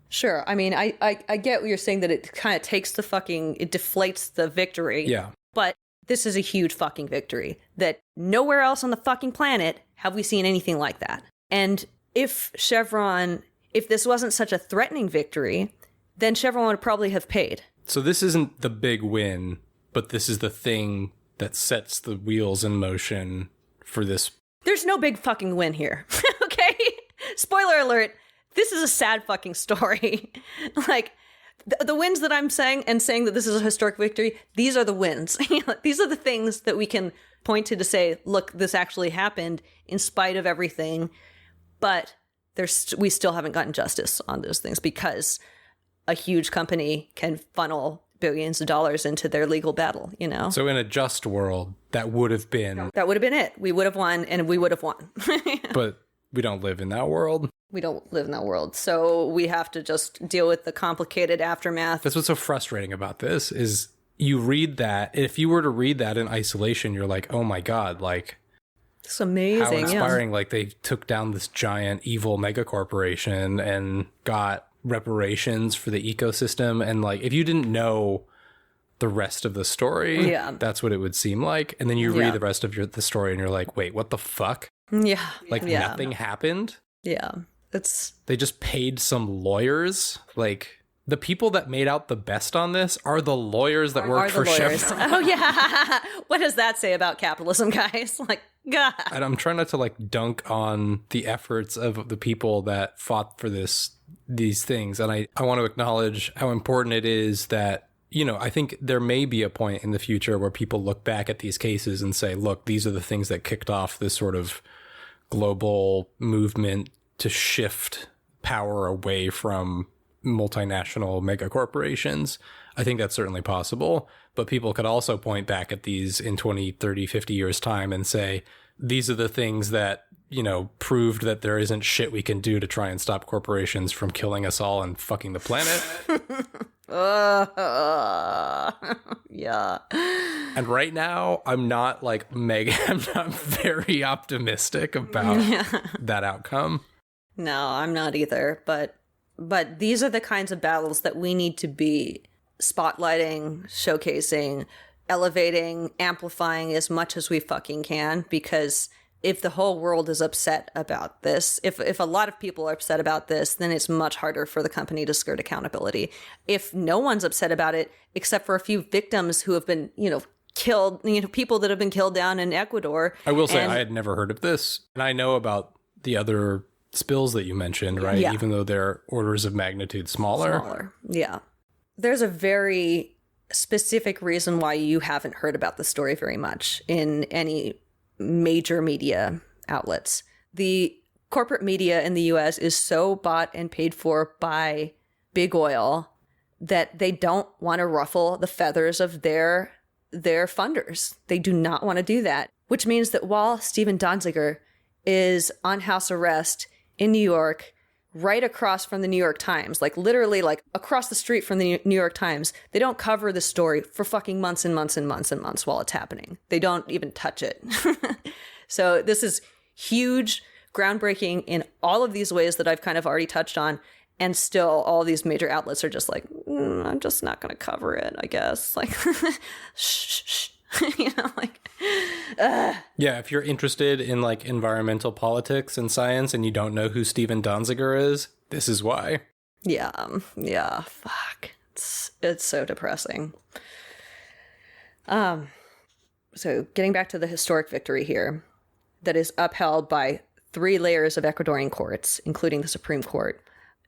Sure. I mean, I get what you're saying, that it kind of takes it deflates the victory. Yeah. But this is a huge fucking victory that nowhere else on the fucking planet have we seen anything like that. And if this wasn't such a threatening victory, then Chevron would probably have paid. So this isn't the big win, but this is the thing that sets the wheels in motion for this. There's no big fucking win here. Okay? Spoiler alert. This is a sad fucking story. The wins that I'm saying that this is a historic victory, these are the wins. These are the things that we can point to say, look, this actually happened in spite of everything. But we still haven't gotten justice on those things because a huge company can funnel billions of dollars into their legal battle, So in a just world, that would have been... That would have been it. We would have won, and we would have won. But we don't live in that world. We don't live in that world. So we have to just deal with the complicated aftermath. That's what's so frustrating about this, is you read that. If you were to read that in isolation, you're like, oh my God, it's amazing. How inspiring. Yeah. They took down this giant evil mega corporation and got reparations for the ecosystem. And if you didn't know the rest of the story, that's what it would seem like. And then you read the rest of the story and you're like, wait, what the fuck? Yeah. Nothing happened? Yeah. They just paid some lawyers. The people that made out the best on this are the lawyers that work for Chevron. Oh, yeah. What does that say about capitalism, guys? God. And I'm trying not to dunk on the efforts of the people that fought for these things. And I want to acknowledge how important it is that, I think there may be a point in the future where people look back at these cases and say, look, these are the things that kicked off this sort of global movement to shift power away from multinational mega corporations. I think that's certainly possible, but people could also point back at these in 20, 30, 50 years time and say, these are the things that, proved that there isn't shit we can do to try and stop corporations from killing us all and fucking the planet. Yeah. And right now, I'm not I'm not very optimistic about that outcome. No, I'm not either, but these are the kinds of battles that we need to be spotlighting, showcasing, elevating, amplifying as much as we fucking can, because if the whole world is upset about this, if a lot of people are upset about this, then it's much harder for the company to skirt accountability. If no one's upset about it, except for a few victims who have been, killed, people that have been killed down in Ecuador. I will say I had never heard of this, and I know about the other spills that you mentioned, right? Yeah. Even though they're orders of magnitude smaller. Yeah. There's a very specific reason why you haven't heard about the story very much in any major media outlets. The corporate media in the US is so bought and paid for by big oil that they don't want to ruffle the feathers of their funders. They do not want to do that, which means that while Steven Donziger is on house arrest in New York, right across from the New York Times, like literally like across the street from the New York Times. They don't cover the story for fucking months and months and months and months while it's happening. They don't even touch it. So this is huge, groundbreaking in all of these ways that I've kind of already touched on. And still all these major outlets are just like, I'm just not going to cover it, I guess. Like, shh. Like, Yeah, if you're interested in like environmental politics and science and you don't know who Steven Donziger is, this is why. Yeah, fuck. It's so depressing. So getting back to the historic victory here that is upheld by 3 layers of Ecuadorian courts, including the Supreme Court.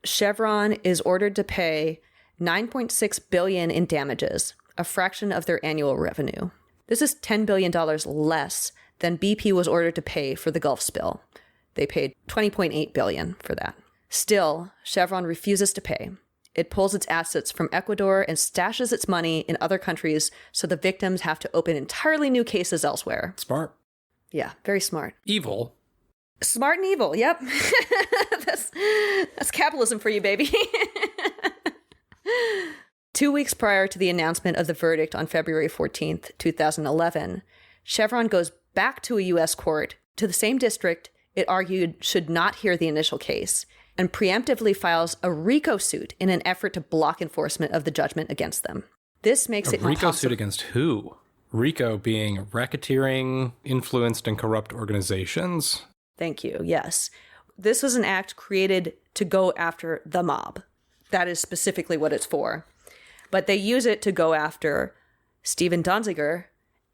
Chevron is ordered to pay $9.6 billion in damages, a fraction of their annual revenue. This is $10 billion less than BP was ordered to pay for the Gulf spill. They paid $20.8 billion for that. Still, Chevron refuses to pay. It pulls its assets from Ecuador and stashes its money in other countries so the victims have to open entirely new cases elsewhere. Smart. Yeah, very smart. Evil. Smart and evil, yep. That's capitalism for you, baby. 2 weeks prior to the announcement of the verdict on February 14th, 2011, Chevron goes back to a U.S. court, to the same district it argued should not hear the initial case, and preemptively files a RICO suit in an effort to block enforcement of the judgment against them. This makes it RICO suit against who? RICO being racketeering, influenced, and corrupt organizations. Thank you, yes. This was an act created to go after the mob. That is specifically what it's for. But they use it to go after Steven Donziger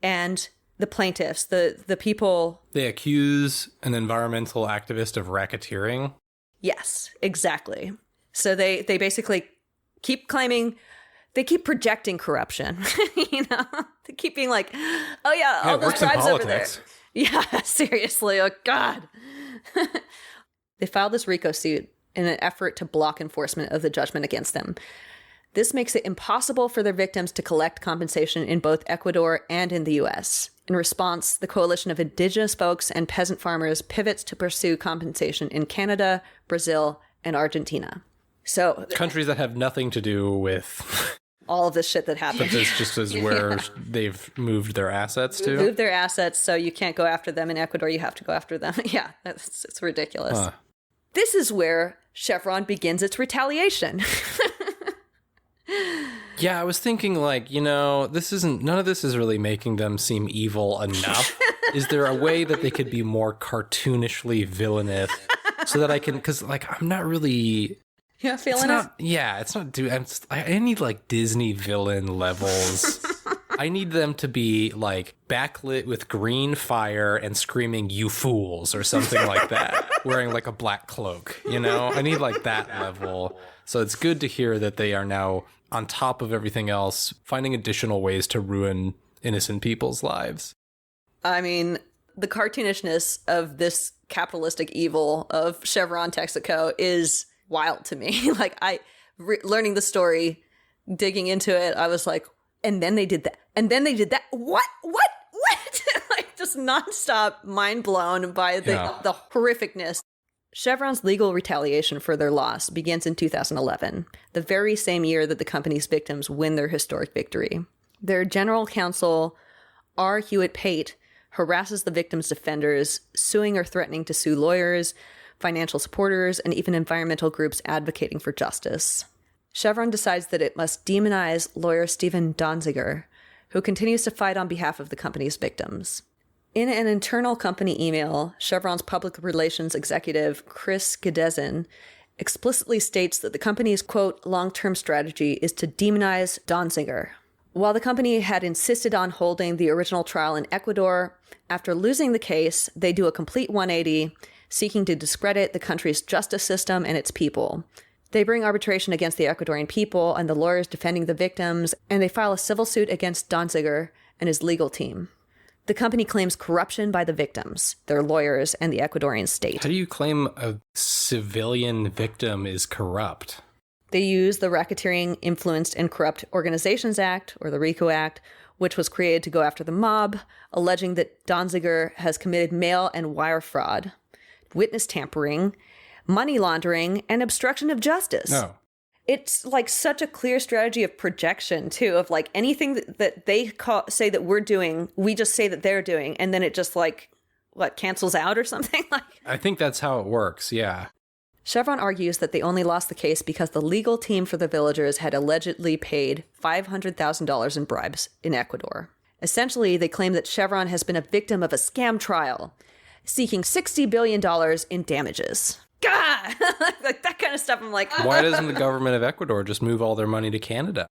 and the plaintiffs, the people. They accuse an environmental activist of racketeering. Yes, exactly. So they basically keep claiming, they keep projecting corruption. You know, they keep being like, oh yeah, all those tribes over there. Yeah, seriously. Oh God. They filed this RICO suit in an effort to block enforcement of the judgment against them. This makes it impossible for their victims to collect compensation in both Ecuador and in the U.S. In response, the coalition of indigenous folks and peasant farmers pivots to pursue compensation in Canada, Brazil, and Argentina. So countries that have nothing to do with all of this shit that happened. But this just is where they've moved their assets to. Moved their assets, so you can't go after them in Ecuador. You have to go after them. Yeah, it's ridiculous. Huh. This is where Chevron begins its retaliation. Yeah, I was thinking like, you know, none of this is really making them seem evil enough. Is there a way that they could be more cartoonishly villainous so that I can, because like, I'm not really... Yeah, feeling it? Yeah, it's not, dude, I need like Disney villain levels. I need them to be like backlit with green fire and screaming, "You fools," or something like that, wearing like a black cloak, you know? I need like that level. So it's good to hear that they are now, on top of everything else, finding additional ways to ruin innocent people's lives. I mean, the cartoonishness of this capitalistic evil of Chevron Texaco is wild to me. Like, learning the story, digging into it, I was like, and then they did that. And then they did that. What? Like, just nonstop mind blown by the horrificness. Chevron's legal retaliation for their loss begins in 2011, the very same year that the company's victims win their historic victory. Their general counsel, R. Hewitt Pate, harasses the victims' defenders, suing or threatening to sue lawyers, financial supporters, and even environmental groups advocating for justice. Chevron decides that it must demonize lawyer Steven Donziger, who continues to fight on behalf of the company's victims. In an internal company email, Chevron's public relations executive, Chris Gedezin, explicitly states that the company's, quote, long-term strategy is to demonize Donziger. While the company had insisted on holding the original trial in Ecuador, after losing the case, they do a complete 180, seeking to discredit the country's justice system and its people. They bring arbitration against the Ecuadorian people and the lawyers defending the victims, and they file a civil suit against Donziger and his legal team. The company claims corruption by the victims, their lawyers, and the Ecuadorian state. How do you claim a civilian victim is corrupt? They use the Racketeering, Influenced, and Corrupt Organizations Act, or the RICO Act, which was created to go after the mob, alleging that Donziger has committed mail and wire fraud, witness tampering, money laundering, and obstruction of justice. No. It's like such a clear strategy of projection, too, of like anything that they say that we're doing, we just say that they're doing, and then it just like, cancels out or something? Like, I think that's how it works, yeah. Chevron argues that they only lost the case because the legal team for the villagers had allegedly paid $500,000 in bribes in Ecuador. Essentially, they claim that Chevron has been a victim of a scam trial, seeking $60 billion in damages. God! Like that kind of stuff, I'm like... Why doesn't the government of Ecuador just move all their money to Canada?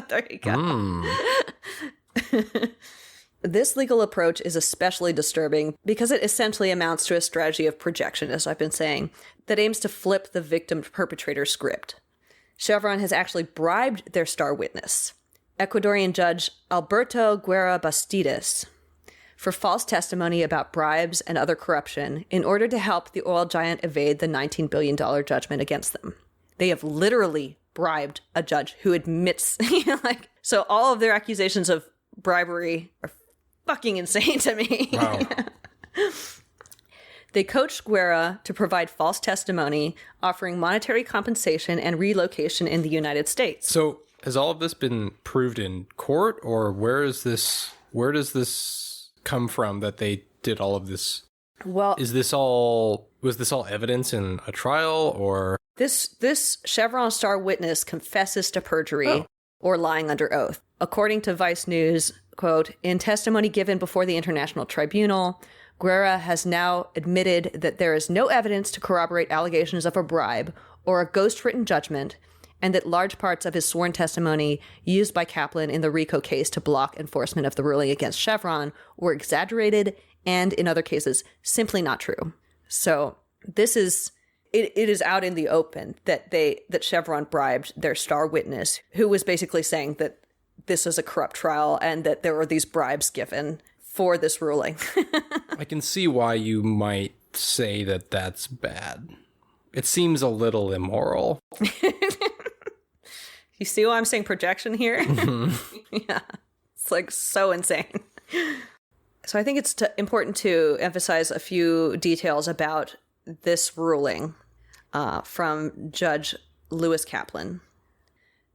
There you go. This legal approach is especially disturbing because it essentially amounts to a strategy of projection, as I've been saying, that aims to flip the victim-perpetrator script. Chevron has actually bribed their star witness, Ecuadorian judge Alberto Guerra Bastidas, for false testimony about bribes and other corruption in order to help the oil giant evade the $19 billion judgment against them. They have literally bribed a judge who admits, so all of their accusations of bribery are fucking insane to me. Wow. They coached Guerra to provide false testimony, offering monetary compensation and relocation in the United States. So has all of this been proved in court, or where does this come from that they did all of this? Well, was this all evidence in a trial, or? This Chevron star witness confesses to perjury or lying under oath. According to Vice News, quote, in testimony given before the International Tribunal, Guerra has now admitted that there is no evidence to corroborate allegations of a bribe or a ghost-written judgment, and that large parts of his sworn testimony used by Kaplan in the RICO case to block enforcement of the ruling against Chevron were exaggerated and, in other cases, simply not true. So this is... It is out in the open that Chevron bribed their star witness, who was basically saying that this is a corrupt trial and that there were these bribes given for this ruling. I can see why you might say that that's bad. It seems a little immoral. You see why I'm saying projection here? Mm-hmm. Yeah. It's like so insane. So I think it's important to emphasize a few details about this ruling from Judge Lewis Kaplan.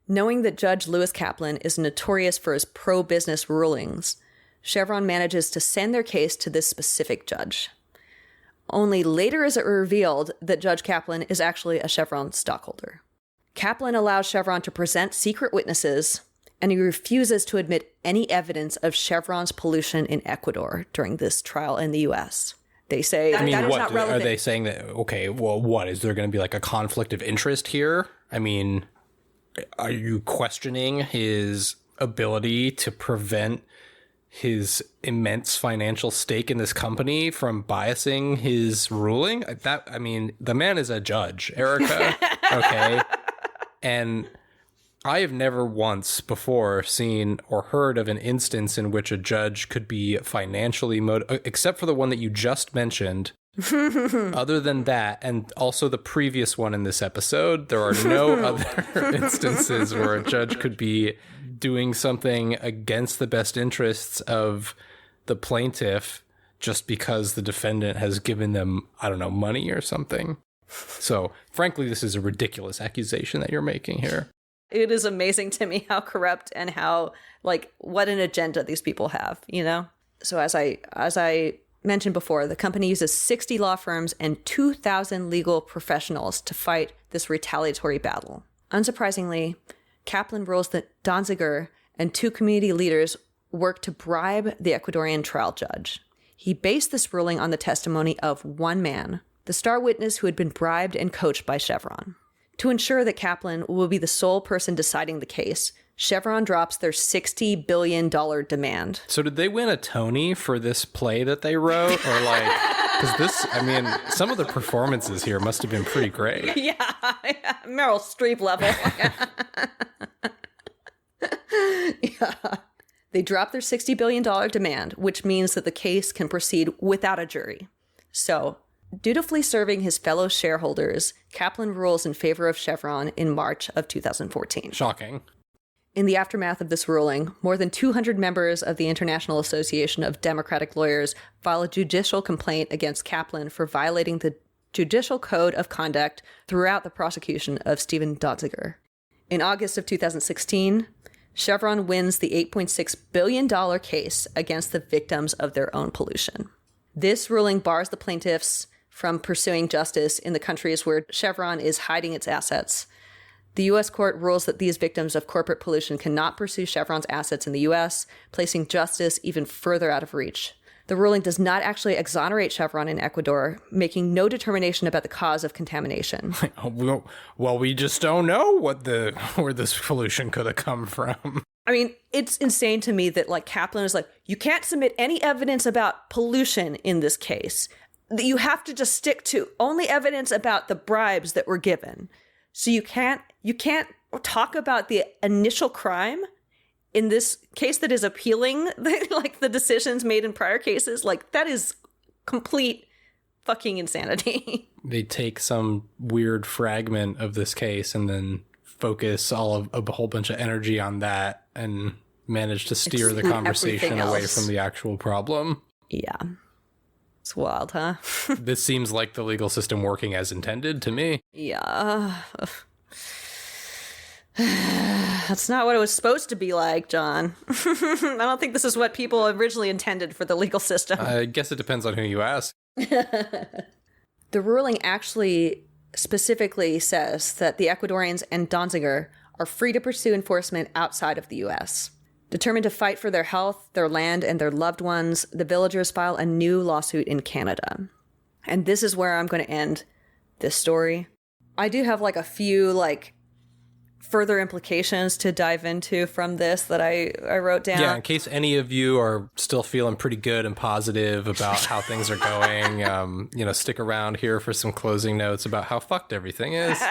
Knowing that Judge Lewis Kaplan is notorious for his pro-business rulings, Chevron manages to send their case to this specific judge. Only later is it revealed that Judge Kaplan is actually a Chevron stockholder. Kaplan allows Chevron to present secret witnesses, and he refuses to admit any evidence of Chevron's pollution in Ecuador during this trial in the U.S. They say that is not relevant. Are they saying that, okay, well, what? Is there going to be like a conflict of interest here? I mean, are you questioning his ability to prevent his immense financial stake in this company from biasing his ruling? The man is a judge, Erica, okay? And I have never once before seen or heard of an instance in which a judge could be financially motivated, except for the one that you just mentioned. Other than that, and also the previous one in this episode, there are no other instances where a judge could be doing something against the best interests of the plaintiff just because the defendant has given them, I don't know, money or something. So, frankly, this is a ridiculous accusation that you're making here. It is amazing to me how corrupt and how, what an agenda these people have, you know? So as I mentioned before, the company uses 60 law firms and 2,000 legal professionals to fight this retaliatory battle. Unsurprisingly, Kaplan rules that Donziger and two community leaders worked to bribe the Ecuadorian trial judge. He based this ruling on the testimony of one man, the star witness who had been bribed and coached by Chevron. To ensure that Kaplan will be the sole person deciding the case, Chevron drops their $60 billion demand. So did they win a Tony for this play that they wrote? Or because some of the performances here must have been pretty great. Yeah. Meryl Streep level. Yeah. They drop their $60 billion demand, which means that the case can proceed without a jury. So, dutifully serving his fellow shareholders, Kaplan rules in favor of Chevron in March of 2014. Shocking. In the aftermath of this ruling, more than 200 members of the International Association of Democratic Lawyers filed a judicial complaint against Kaplan for violating the Judicial Code of Conduct throughout the prosecution of Steven Donziger. In August of 2016, Chevron wins the $8.6 billion case against the victims of their own pollution. This ruling bars the plaintiffs from pursuing justice in the countries where Chevron is hiding its assets. The U.S. court rules that these victims of corporate pollution cannot pursue Chevron's assets in the U.S., placing justice even further out of reach. The ruling does not actually exonerate Chevron in Ecuador, making no determination about the cause of contamination. Well, we just don't know where this pollution could have come from. I mean, it's insane to me that like Kaplan is like, you can't submit any evidence about pollution in this case. You have to just stick to only evidence about the bribes that were given. So you can't talk about the initial crime in this case that is appealing like the decisions made in prior cases. Like, that is complete fucking insanity. They take some weird fragment of this case and then focus a whole bunch of energy on that and manage to steer the conversation away from the actual problem. Yeah. It's wild, huh? This seems like the legal system working as intended to me. Yeah. That's not what it was supposed to be like, John. I don't think this is what people originally intended for the legal system. I guess it depends on who you ask. The ruling actually specifically says that the Ecuadorians and Donziger are free to pursue enforcement outside of the U.S. Determined to fight for their health, their land, and their loved ones, the villagers file a new lawsuit in Canada. And this is where I'm going to end this story. I do have like a few like further implications to dive into from this that I wrote down. Yeah, in case any of you are still feeling pretty good and positive about how things are going, stick around here for some closing notes about how fucked everything is.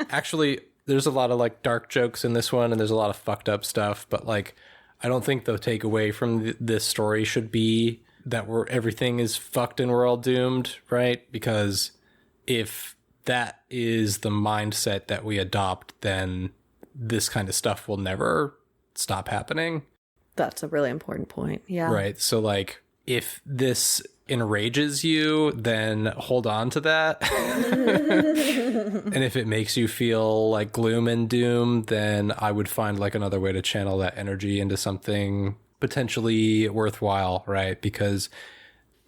Actually, there's a lot of like dark jokes in this one and there's a lot of fucked up stuff, but like I don't think the takeaway from this story should be that everything is fucked and we're all doomed, right? Because if that is the mindset that we adopt, then this kind of stuff will never stop happening. That's a really important point. Yeah. Right. So like if this enrages you, then hold on to that. And if it makes you feel like gloom and doom, then I would find like another way to channel that energy into something potentially worthwhile, right? Because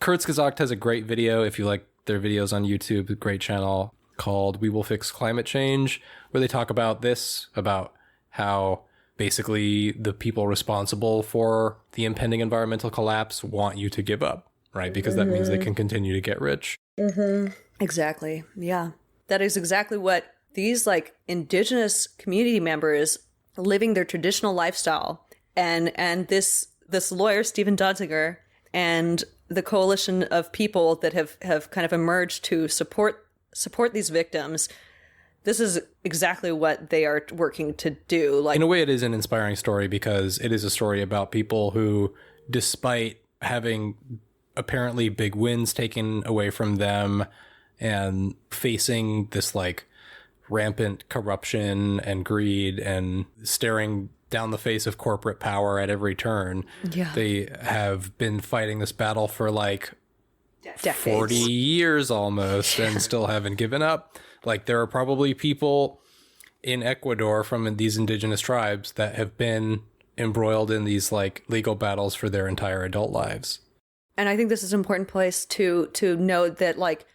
Kurzgesagt has a great video. If you like their videos on YouTube, a great channel called We Will Fix Climate Change, where they talk about this, about how basically the people responsible for the impending environmental collapse want you to give up, right? Because that means they can continue to get rich. Exactly. Yeah. That is exactly what these like indigenous community members living their traditional lifestyle and this lawyer, Steven Donziger, and the coalition of people that have kind of emerged to support these victims. This is exactly what they are working to do. Like, in a way, it is an inspiring story because it is a story about people who, despite having apparently big wins taken away from them and facing this like rampant corruption and greed and staring down the face of corporate power at every turn, they have been fighting this battle for like decades. 40 years almost and still haven't given up. Like, there are probably people in Ecuador from these indigenous tribes that have been embroiled in these like legal battles for their entire adult lives. And I think this is an important place to note that like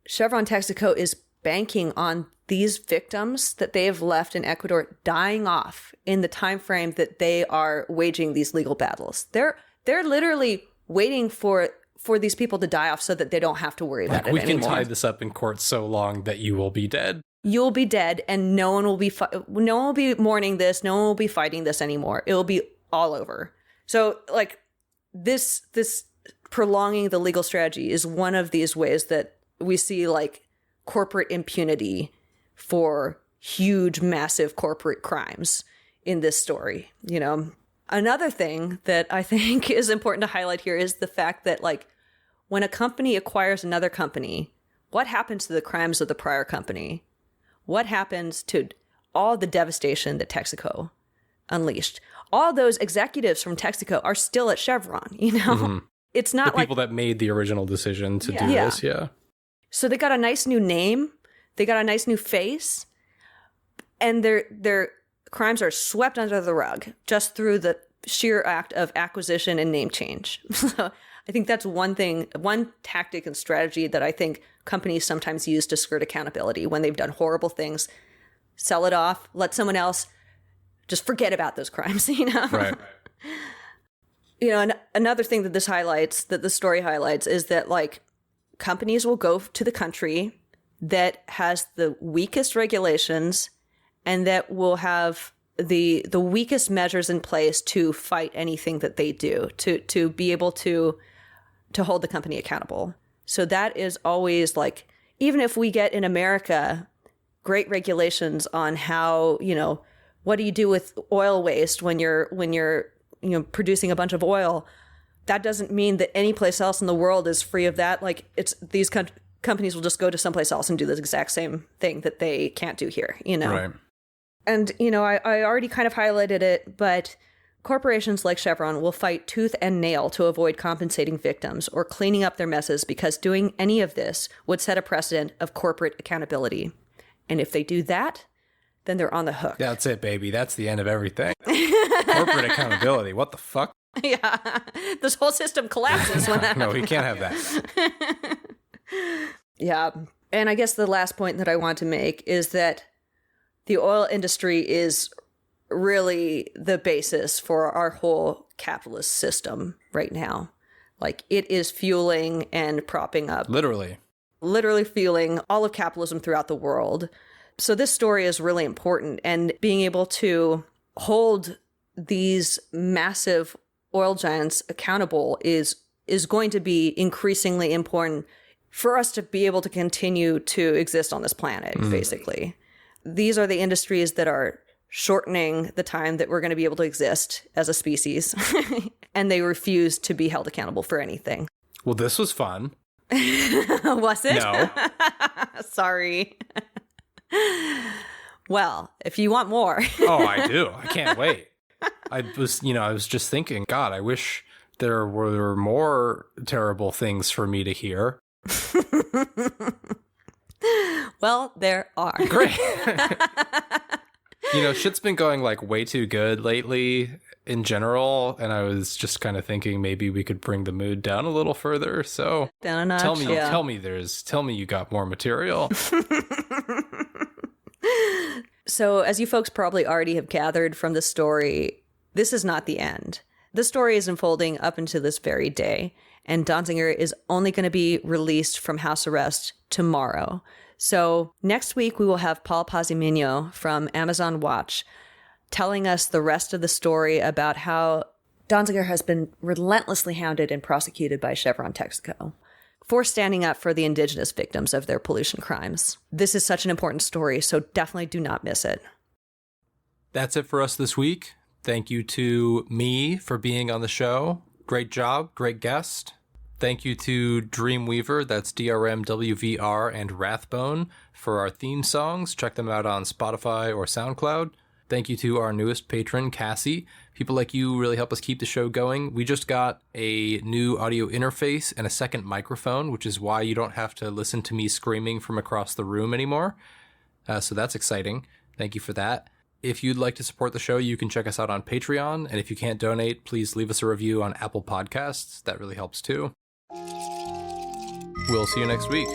Chevron Texaco is banking on these victims that they have left in Ecuador dying off in the time frame that they are waging these legal battles. They're literally waiting for these people to die off so that they don't have to worry about it anymore. We can tie this up in court so long that you will be dead. You'll be dead, and no one will be mourning this. No one will be fighting this anymore. It will be all over. So, like, this prolonging the legal strategy is one of these ways that we see like corporate impunity for huge, massive corporate crimes in this story. You know, another thing that I think is important to highlight here is the fact that like when a company acquires another company, what happens to the crimes of the prior company? What happens to all the devastation that Texaco unleashed. All those executives from Texaco are still at Chevron, you know? It's not the people that made the original decision to do Yeah. this, yeah. So they got a nice new name, they got a nice new face, and their crimes are swept under the rug just through the sheer act of acquisition and name change. So I think that's one tactic and strategy that I think companies sometimes use to skirt accountability when they've done horrible things. Sell it off, let someone else just forget about those crimes, you know? Right. You know, and another thing that the story highlights is that, like, companies will go to the country that has the weakest regulations and that will have the weakest measures in place to fight anything that they do, to be able to hold the company accountable. So that is always, like, even if we get in America great regulations on how, you know, what do you do with oil waste when you're producing a bunch of oil, that doesn't mean that any place else in the world is free of that. Like, it's these companies will just go to someplace else and do the exact same thing that they can't do here, you know? Right. And, you know, I already kind of highlighted it, but corporations like Chevron will fight tooth and nail to avoid compensating victims or cleaning up their messes because doing any of this would set a precedent of corporate accountability. And if they do that, then they're on the hook. That's it, baby. That's the end of everything. Corporate accountability. What the fuck? Yeah. This whole system collapses when that No, we can't have that. Yeah. And I guess the last point that I want to make is that the oil industry is really the basis for our whole capitalist system right now. Like, it is fueling and propping up. Literally fueling all of capitalism throughout the world. So this story is really important, and being able to hold these massive oil giants accountable is going to be increasingly important for us to be able to continue to exist on this planet, basically. These are the industries that are shortening the time that we're going to be able to exist as a species, and they refuse to be held accountable for anything. Well, this was fun. Was it? No. Sorry. Well, if you want more. Oh, I do. I can't wait. I was just thinking, God, I wish there were more terrible things for me to hear. Well, there are. Great. Shit's been going like way too good lately in general, and I was just kind of thinking maybe we could bring the mood down a little further. So down a notch. Tell me you got more material. So, as you folks probably already have gathered from the story, this is not the end. The story is unfolding up into this very day, and Donziger is only going to be released from house arrest tomorrow. So next week, we will have Paul Pazimino from Amazon Watch telling us the rest of the story about how Donziger has been relentlessly hounded and prosecuted by Chevron Texaco for standing up for the indigenous victims of their pollution crimes. This is such an important story, so definitely do not miss it. That's it for us this week. Thank you to me for being on the show. Great job, great guest. Thank you to Dreamweaver, that's DRMWVR, and Rathbone for our theme songs. Check them out on Spotify or SoundCloud. Thank you to our newest patron, Cassie. People like you really help us keep the show going. We just got a new audio interface and a second microphone, which is why you don't have to listen to me screaming from across the room anymore. So that's exciting. Thank you for that. If you'd like to support the show, you can check us out on Patreon. And if you can't donate, please leave us a review on Apple Podcasts. That really helps too. We'll see you next week.